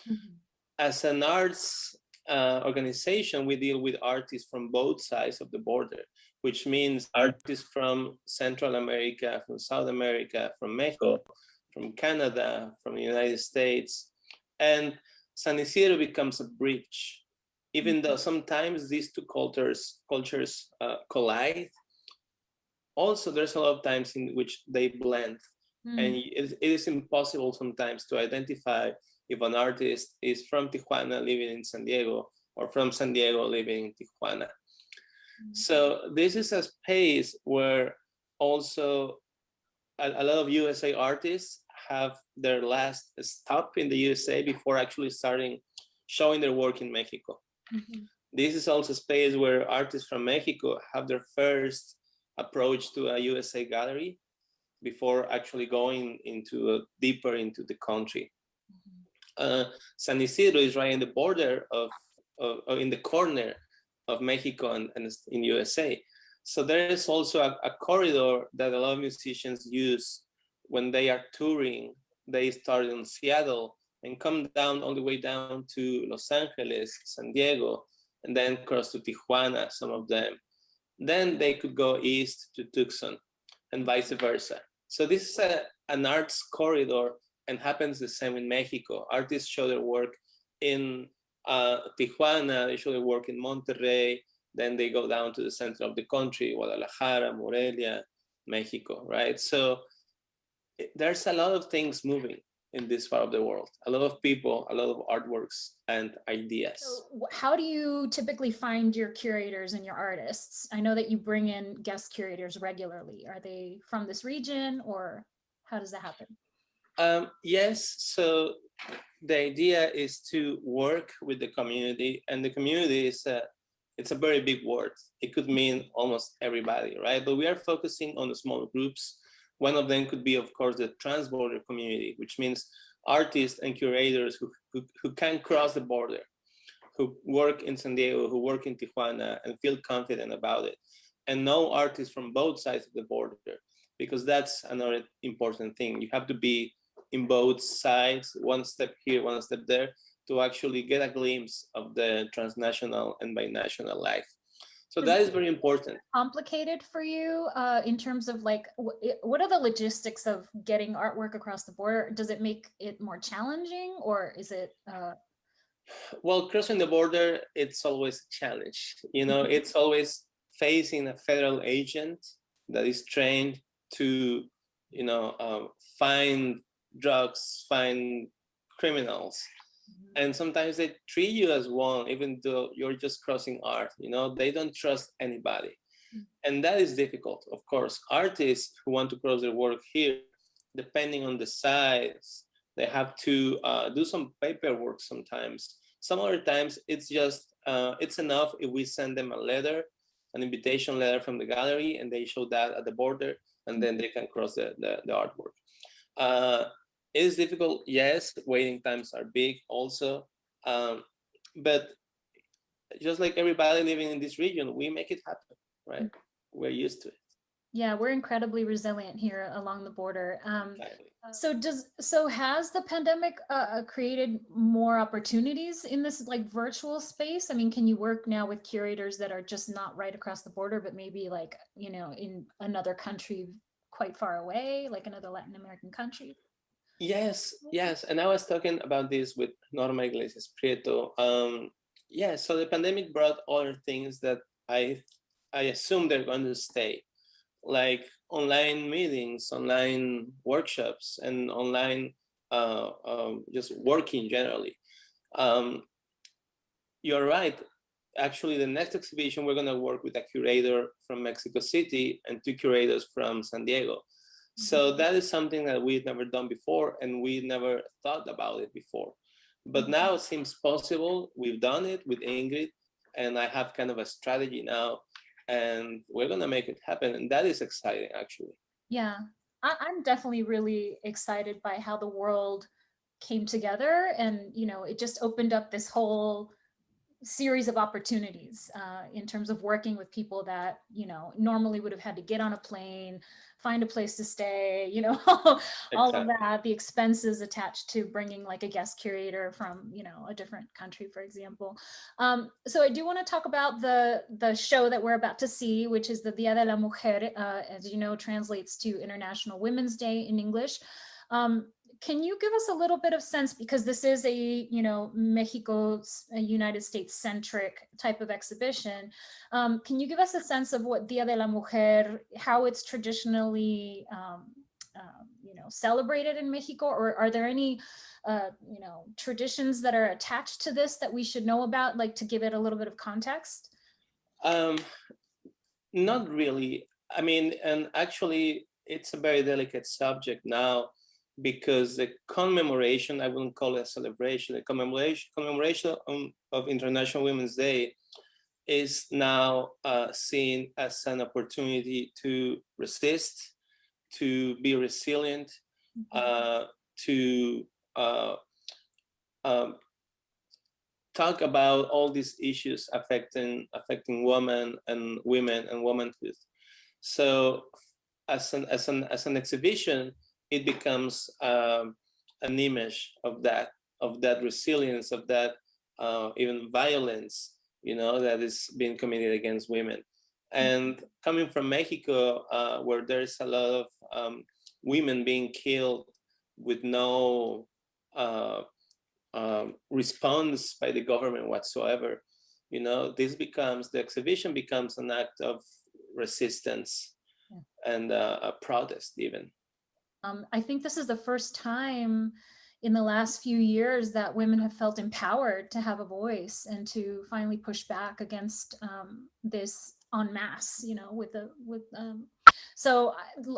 Mm-hmm. As an arts organization, we deal with artists from both sides of the border, which means artists from Central America, from South America, from Mexico, from Canada, from the United States. And San Isidro becomes a bridge, even though sometimes these two cultures collide. Also, there's a lot of times in which they blend. And it is impossible sometimes to identify if an artist is from Tijuana living in San Diego or from San Diego living in Tijuana. So this is a space where also a lot of USA artists have their last stop in the USA before actually starting showing their work in Mexico. This is also a space where artists from Mexico have their first approach to a USA gallery before actually going deeper into the country. San Isidro is right in the border in the corner of Mexico and in USA. So there is also a corridor that a lot of musicians use when they are touring. They start in Seattle and come down all the way down to Los Angeles, San Diego, and then cross to Tijuana, some of them. Then they could go east to Tucson and vice versa. So this is an arts corridor and happens the same in Mexico. Artists show their work in Tijuana, they show their work in Monterrey, then they go down to the center of the country, Guadalajara, Morelia, Mexico, right? So there's a lot of things moving in this part of the world, a lot of people, a lot of artworks and ideas. So how do you typically find your curators and your artists? I know that you bring in guest curators regularly. Are they from this region or how does that happen? Yes, so the idea is to work with the community, and the community is it's a very big word. It could mean almost everybody, right? But we are focusing on the small groups. One of them could be, of course, the transborder community, which means artists and curators who can cross the border, who work in San Diego, who work in Tijuana, and feel confident about it, and know artists from both sides of the border, because that's another important thing. You have to be in both sides, one step here, one step there, to actually get a glimpse of the transnational and binational life. So that is very important. Complicated for you in terms of like, what are the logistics of getting artwork across the border? Does it make it more challenging, or is it? Well, crossing the border, it's always a challenge. You know, it's always facing a federal agent that is trained to, you know, find drugs, find criminals. And sometimes they treat you as one, even though you're just crossing art. You know, they don't trust anybody. And that is difficult, of course. Artists who want to cross their work here, depending on the size, they have to do some paperwork sometimes. Some other times, it's just, it's enough if we send them a letter, an invitation letter from the gallery, and they show that at the border, and then they can cross the artwork. It is difficult, yes. Waiting times are big also, but just like everybody living in this region, we make it happen, right? We're used to it. Yeah, we're incredibly resilient here along the border. Exactly. So has the pandemic created more opportunities in this like virtual space? I mean, can you work now with curators that are just not right across the border, but maybe like, you know, in another country quite far away, like another Latin American country? Yes, yes. And I was talking about this with Norma Iglesias Prieto. Yeah, so the pandemic brought other things that I assume they're going to stay, like online meetings, online workshops, and online just working generally. You're right. Actually, the next exhibition, we're going to work with a curator from Mexico City and 2 curators from San Diego. So that is something that we've never done before, and we never thought about it before. But now it seems possible. We've done it with Ingrid, and I have kind of a strategy now, and we're going to make it happen. And that is exciting, actually. Yeah, I'm definitely really excited by how the world came together, and, you know, it just opened up this whole series of opportunities in terms of working with people that, you know, normally would have had to get on a plane, find a place to stay, you know, all of that, the expenses attached to bringing like a guest curator from, you know, a different country, for example. So I do want to talk about the show that we're about to see, which is the Dia de la Mujer, as you know, translates to International Women's Day in English. Can you give us a little bit of sense, because this is a, you know, Mexico, United States centric type of exhibition. Can you give us a sense of what Dia de la Mujer, how it's traditionally, you know, celebrated in Mexico, or are there any, you know, traditions that are attached to this that we should know about, like to give it a little bit of context? Not really. I mean, and actually, it's a very delicate subject now, because the commemoration, I wouldn't call it a celebration, the commemoration of International Women's Day is now seen as an opportunity to resist, to be resilient, to talk about all these issues affecting women and womanhood. So as an exhibition, it becomes an image of that resilience, of that even violence, you know, that is being committed against women. And coming from Mexico, where there's a lot of women being killed with no response by the government whatsoever, you know, the exhibition becomes an act of resistance and a protest even. I think this is the first time in the last few years that women have felt empowered to have a voice and to finally push back against this en masse, you know, so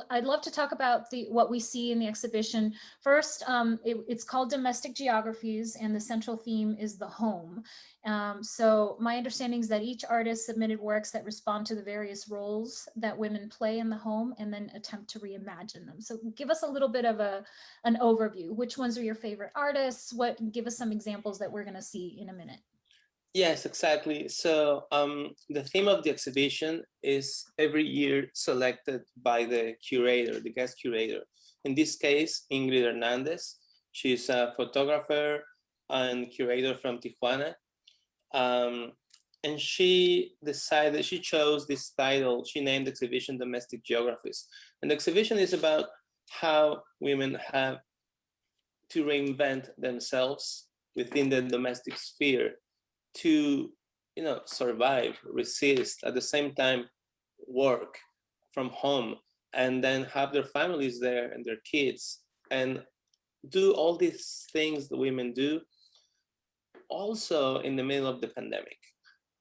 I'd love to talk about what we see in the exhibition. First, it's called Domestic Geographies, and the central theme is the home. So my understanding is that each artist submitted works that respond to the various roles that women play in the home, and then attempt to reimagine them. So give us a little bit of an overview. Which ones are your favorite artists? Give us some examples that we're going to see in a minute. Yes, exactly. So the theme of the exhibition is every year selected by the curator, the guest curator. In this case, Ingrid Hernandez. She's a photographer and curator from Tijuana. And she chose this title. She named the exhibition Domestic Geographies. And the exhibition is about how women have to reinvent themselves within the domestic sphere to, you know, survive, resist, at the same time work from home, and then have their families there and their kids, and do all these things the women do, also in the middle of the pandemic.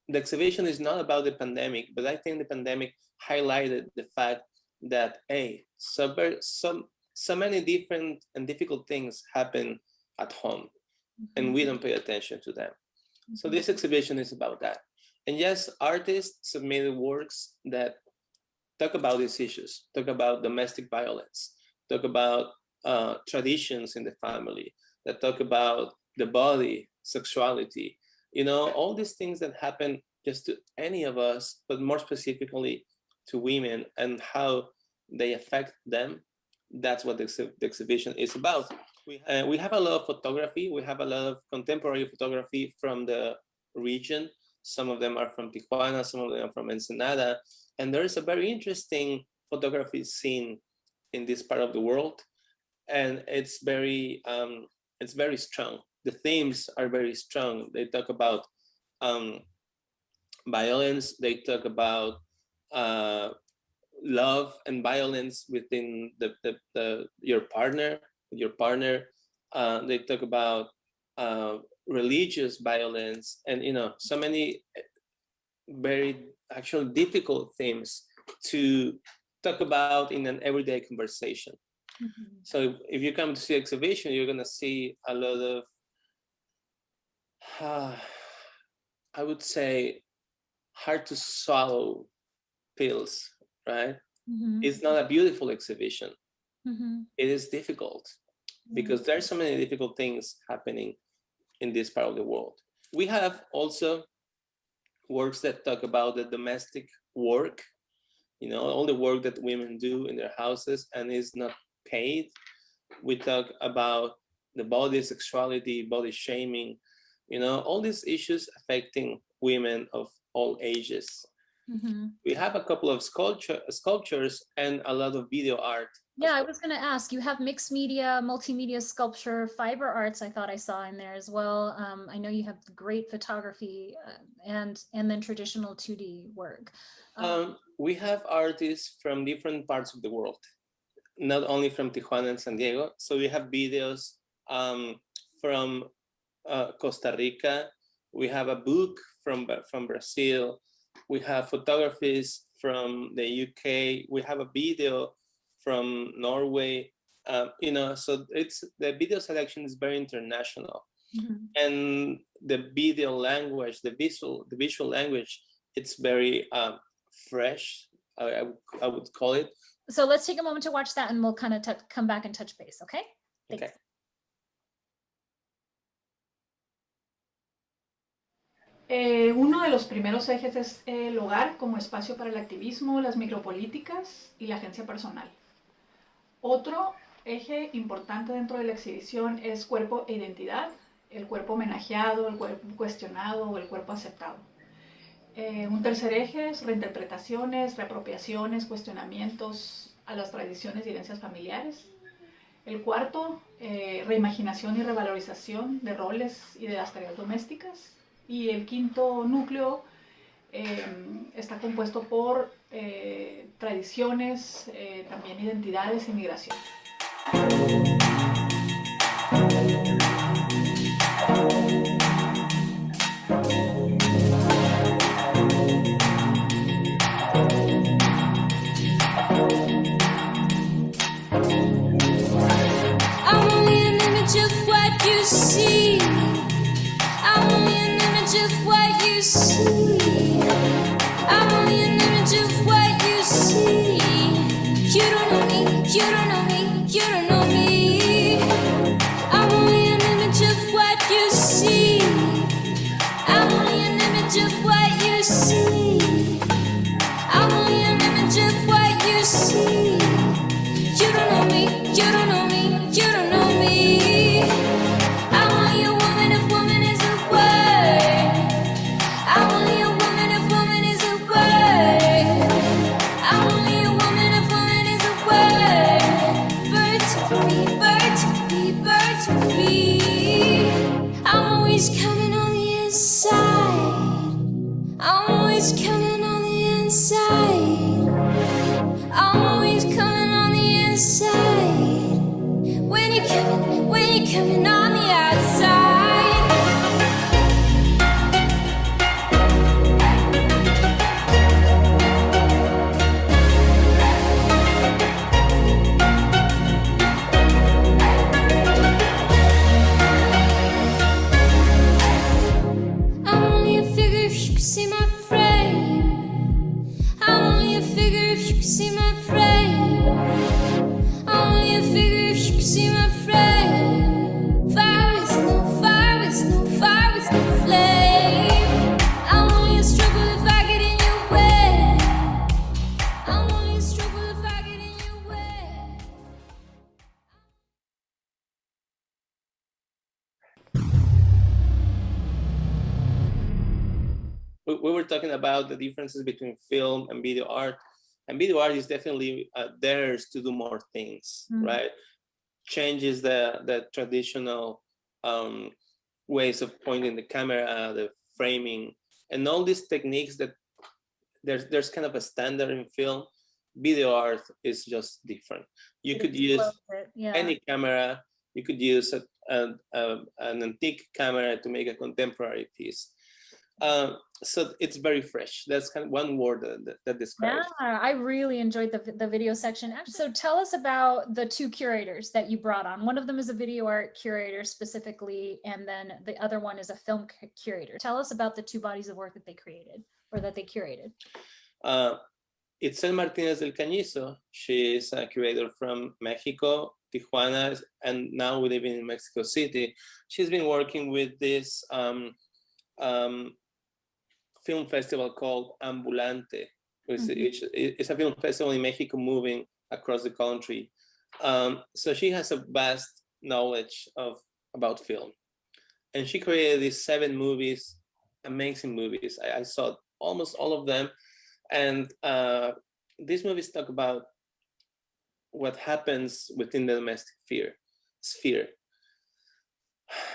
The exhibition is not about the pandemic, but I think the pandemic highlighted the fact that so many different and difficult things happen at home, and we don't pay attention to them. So this exhibition is about that. And yes, artists submitted works that talk about these issues, talk about domestic violence, talk about traditions in the family, that talk about the body, sexuality, you know, all these things that happen just to any of us, but more specifically to women and how they affect them. That's what the exhibition is about. We have a lot of photography. We have a lot of contemporary photography from the region. Some of them are from Tijuana, some of them are from Ensenada. And there is a very interesting photography scene in this part of the world. And it's very strong. The themes are very strong. They talk about violence. They talk about love and violence within your partner. They talk about religious violence, and so many very actually difficult themes to talk about in an everyday conversation. Mm-hmm. So if you come to see the exhibition, you're going to see a lot of I would say hard to swallow pills, right? Mm-hmm. It's not a beautiful exhibition. Mm-hmm. It is difficult because there's so many difficult things happening in this part of the world. We have also works that talk about the domestic work, all the work that women do in their houses and is not paid. We talk about the body, sexuality, body shaming, all these issues affecting women of all ages. Mm-hmm. We have a couple of sculptures and a lot of video art. Yeah, I was going to ask, you have mixed media, multimedia sculpture, fiber arts, I thought I saw in there as well. I know you have great photography and then traditional 2D work. We have artists from different parts of the world, not only from Tijuana and San Diego. So we have videos from Costa Rica. We have a book from Brazil. We have photographies from the UK. We have a video from Norway. So the video selection is very international. Mm-hmm. And the video language, the visual language, it's very fresh, I would call it. So let's take a moment to watch that and we'll kind of come back and touch base, okay? Thanks. Okay. Uno de los primeros ejes es el hogar como espacio para el activismo, las micropolíticas y la agencia personal. Otro eje importante dentro de la exhibición es cuerpo e identidad, el cuerpo homenajeado, el cuerpo cuestionado o el cuerpo aceptado. Un tercer eje es reinterpretaciones, reapropiaciones, cuestionamientos a las tradiciones y herencias familiares. El cuarto, reimaginación y revalorización de roles y de las tareas domésticas. Y el quinto núcleo está compuesto por tradiciones, también identidades y migración. I'm only an image of what you see. I'm only an image of what you see. I'm only an image of what you see. You don't know me, you don't know me, you don't know me. I'm only an image of what you see. I'm only an image of what you see. I'm only an image of what you see. You don't know me, you don't know me, you don't know me. I'm only a woman if woman is a word. I'm only a woman if woman is a word. I'm only a woman if woman is a word. Bird to me, bird to me, bird to me. I'm always coming on the inside. I'm always coming on the inside. I'm always coming on the inside. When you're coming on the outside. I'm only a figure if you can see my frame. I'm only a figure if you can see my frame. I'm only a figure if you can see my frame. Fire with no fire with no fire with no flame. I'm only a struggle if I get in your way. we were talking about the differences between film and video art. And video art is definitely dares to do more things, right? Changes the traditional ways of pointing the camera, the framing, and all these techniques that there's kind of a standard in film. Video art is just different. You could use any camera. You could use an antique camera to make a contemporary piece. So it's very fresh. That's kind of one word that describes. Yeah, I really enjoyed the video section. So tell us about the two curators that you brought on. One of them is a video art curator specifically, and then the other one is a film curator. Tell us about the two bodies of work that they created or that they curated. Itzel Martinez del Cañizo. She is a curator from Mexico, Tijuana, and now we live in Mexico City. She's been working with this film festival called Ambulante. It's a film festival in Mexico moving across the country. So she has a vast knowledge about film. And she created these 7 movies, amazing movies. I saw almost all of them. And these movies talk about what happens within the domestic sphere.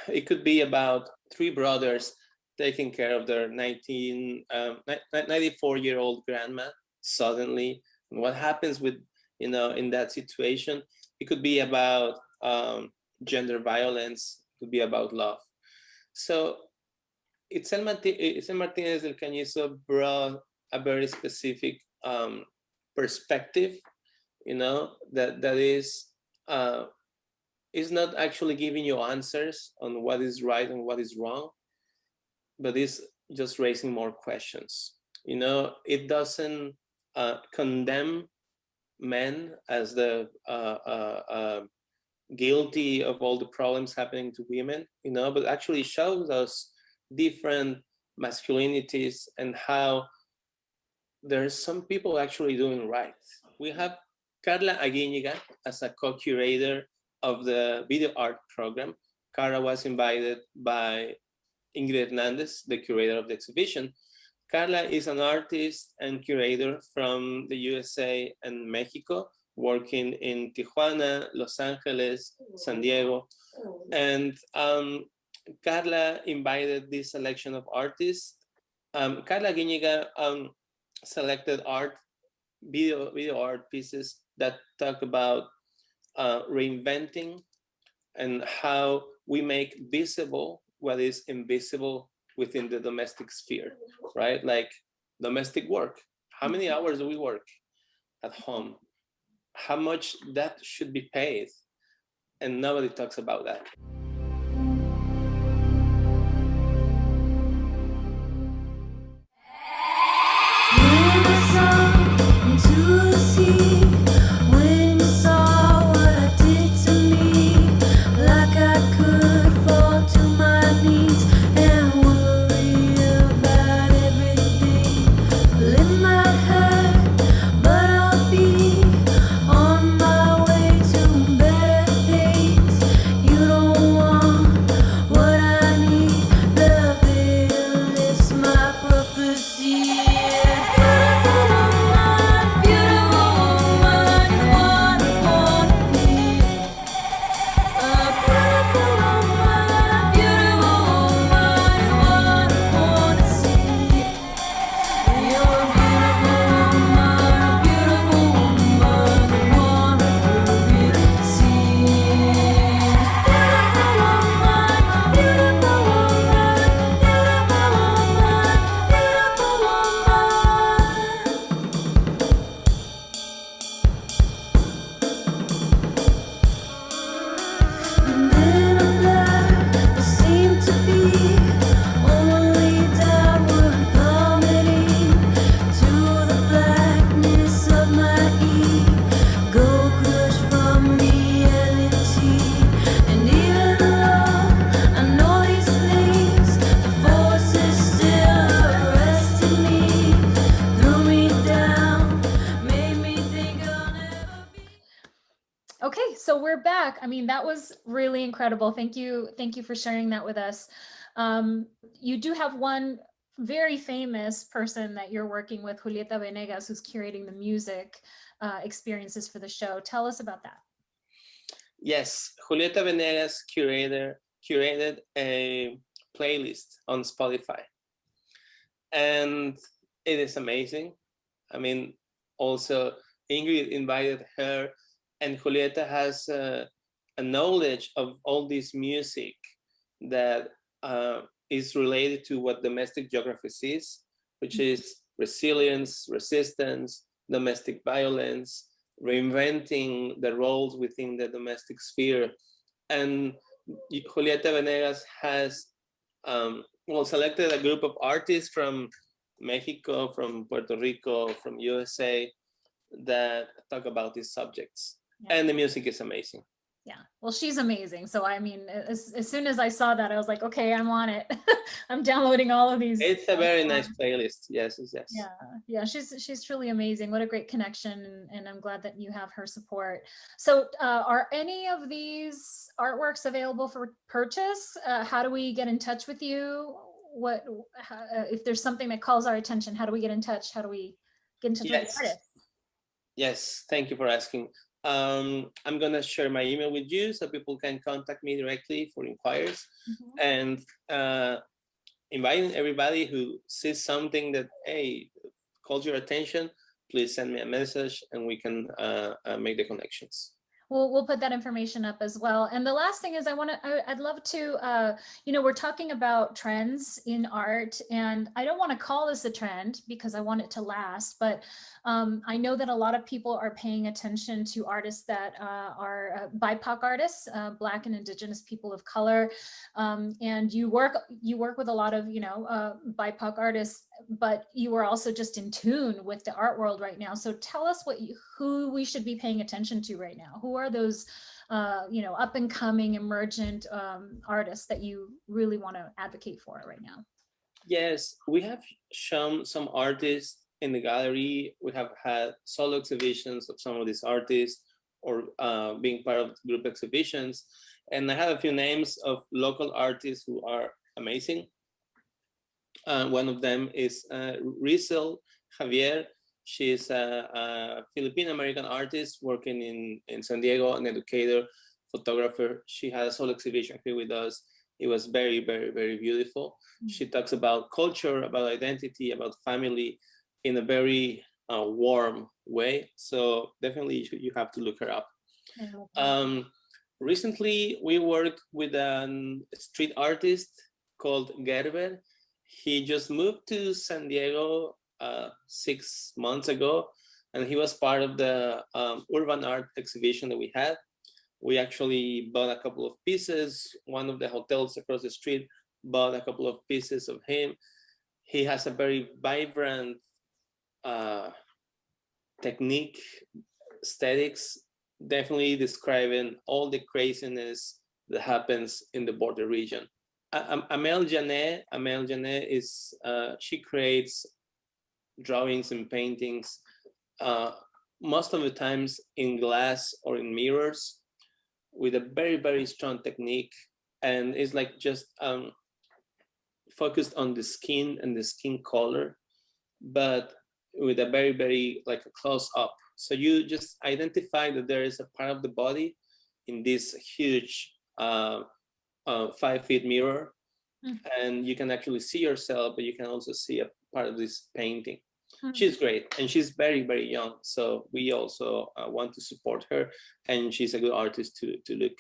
It could be about 3 brothers taking care of their 94-year-old grandma suddenly, and what happens with, in that situation. It could be about gender violence, it could be about love. So Itzel Martinez del Cañizo brought a very specific perspective, that is not actually giving you answers on what is right and what is wrong, but is just raising more questions. It doesn't condemn men as the guilty of all the problems happening to women, but actually shows us different masculinities and how there's some people actually doing right. We have Carla Aguiñiga as a co-curator of the video art program. Carla was invited by Ingrid Hernandez, the curator of the exhibition. Carla is an artist and curator from the USA and Mexico, working in Tijuana, Los Angeles, San Diego. And Carla invited this selection of artists. Carla Aguiñiga selected video art pieces that talk about reinventing and how we make visible what is invisible within the domestic sphere, right? Like domestic work. How many hours do we work at home? How much that should be paid? And nobody talks about that. Okay, so we're back. I mean, that was really incredible. Thank you for sharing that with us. You do have one very famous person that you're working with, Julieta Venegas, who's curating the music experiences for the show. Tell us about that. Yes, Julieta Venegas curated a playlist on Spotify, and it is amazing. I mean, also Ingrid invited her, and Julieta has a knowledge of all this music that is related to what domestic geography is, which is resilience, resistance, domestic violence, reinventing the roles within the domestic sphere. And Julieta Venegas has selected a group of artists from Mexico, from Puerto Rico, from USA that talk about these subjects. Yeah. And the music is amazing. Yeah, well, she's amazing. So I mean, as soon as I saw that, I was like, okay, I'm on it. I'm downloading all of these. It's a very nice playlist. Yes. Yeah, she's truly amazing. What a great connection, and I'm glad that you have her support. So are any of these artworks available for purchase? How do we get in touch with you? If there's something that calls our attention, how do we get in touch? How do we get in touch with the artists? Yes, thank you for asking. I'm gonna share my email with you so people can contact me directly for inquiries. And inviting everybody who sees something that, hey, calls your attention, please send me a message and we can make the connections. We'll put that information up as well. And the last thing is I'd love to, we're talking about trends in art, and I don't want to call this a trend because I want it to last, but I know that a lot of people are paying attention to artists that are BIPOC artists, Black and Indigenous people of color. And you work with a lot of, BIPOC artists, but you are also just in tune with the art world right now. So tell us who we should be paying attention to right now. Who are those, up and coming emergent artists that you really want to advocate for right now? Yes, we have shown some artists in the gallery. We have had solo exhibitions of some of these artists, or being part of group exhibitions. And I have a few names of local artists who are amazing. One of them is Rizel Javier. She's a Filipino-American artist working in San Diego, an educator, photographer. She had a solo exhibition here with us. It was very, very, very beautiful. She talks about culture, about identity, about family in a very warm way. So definitely you have to look her up. Recently, we worked with a street artist called Gerber. He just moved to San Diego 6 months ago, and he was part of the urban art exhibition that we had. We actually bought a couple of pieces. One of the hotels across the street bought a couple of pieces of him. He has a very vibrant technique, aesthetics, definitely describing all the craziness that happens in the border region. Amel Janet is, she creates drawings and paintings, most of the times in glass or in mirrors, with a very, very strong technique. And it's like just focused on the skin and the skin color, but with a very, very like a close up. So you just identify that there is a part of the body in this huge 5-feet mirror, and you can actually see yourself, but you can also see a part of this painting. She's great, and she's very, very young. So we also want to support her, and she's a good artist to look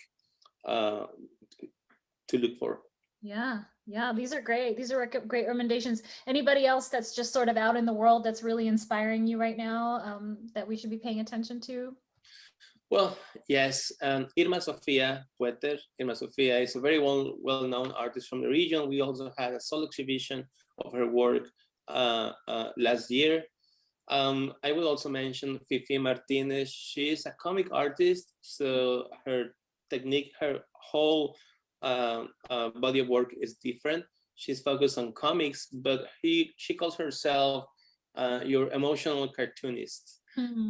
for. Yeah, these are great. These are great recommendations. Anybody else that's just sort of out in the world that's really inspiring you right now, that we should be paying attention to? Well, yes, Irma Sofia Hueter. Irma Sofia is a very well-known artist from the region. We also had a solo exhibition of her work last year. I will also mention Fifi Martinez. She's a comic artist, so her technique, her whole body of work is different. She's focused on comics, but she calls herself your emotional cartoonist,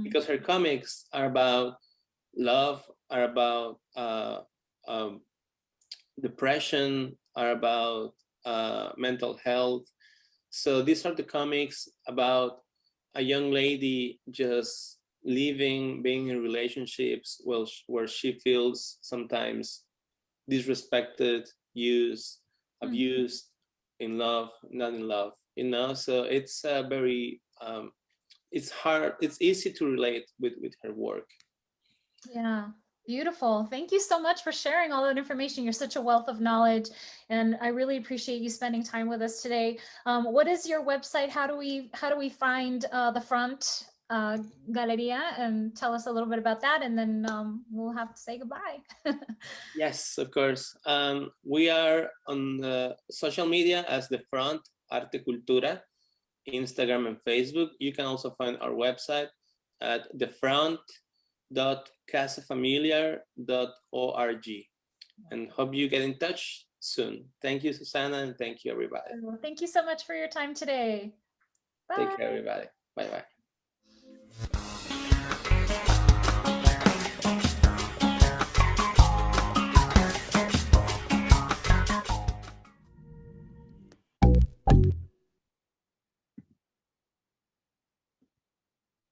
because her comics are about love, are about depression, are about mental health. So these are the comics about a young lady just living, being in relationships where she feels sometimes disrespected, used, abused, in love, not in love, you know? So it's very, it's hard, it's easy to relate with her work. Yeah, beautiful. Thank you so much for sharing all that information. You're such a wealth of knowledge, and I really appreciate you spending time with us today. What is your website? How do we find the front Galeria, and tell us a little bit about that, and then we'll have to say goodbye. Yes, of course. We are on social media as The Front Arte Cultura, Instagram and Facebook. You can also find our website at thefront.casafamiliar.org, and hope you get in touch soon. Thank you, Susana, and thank you, everybody. Well, thank you so much for your time today. Bye. Take care, everybody. Bye-bye.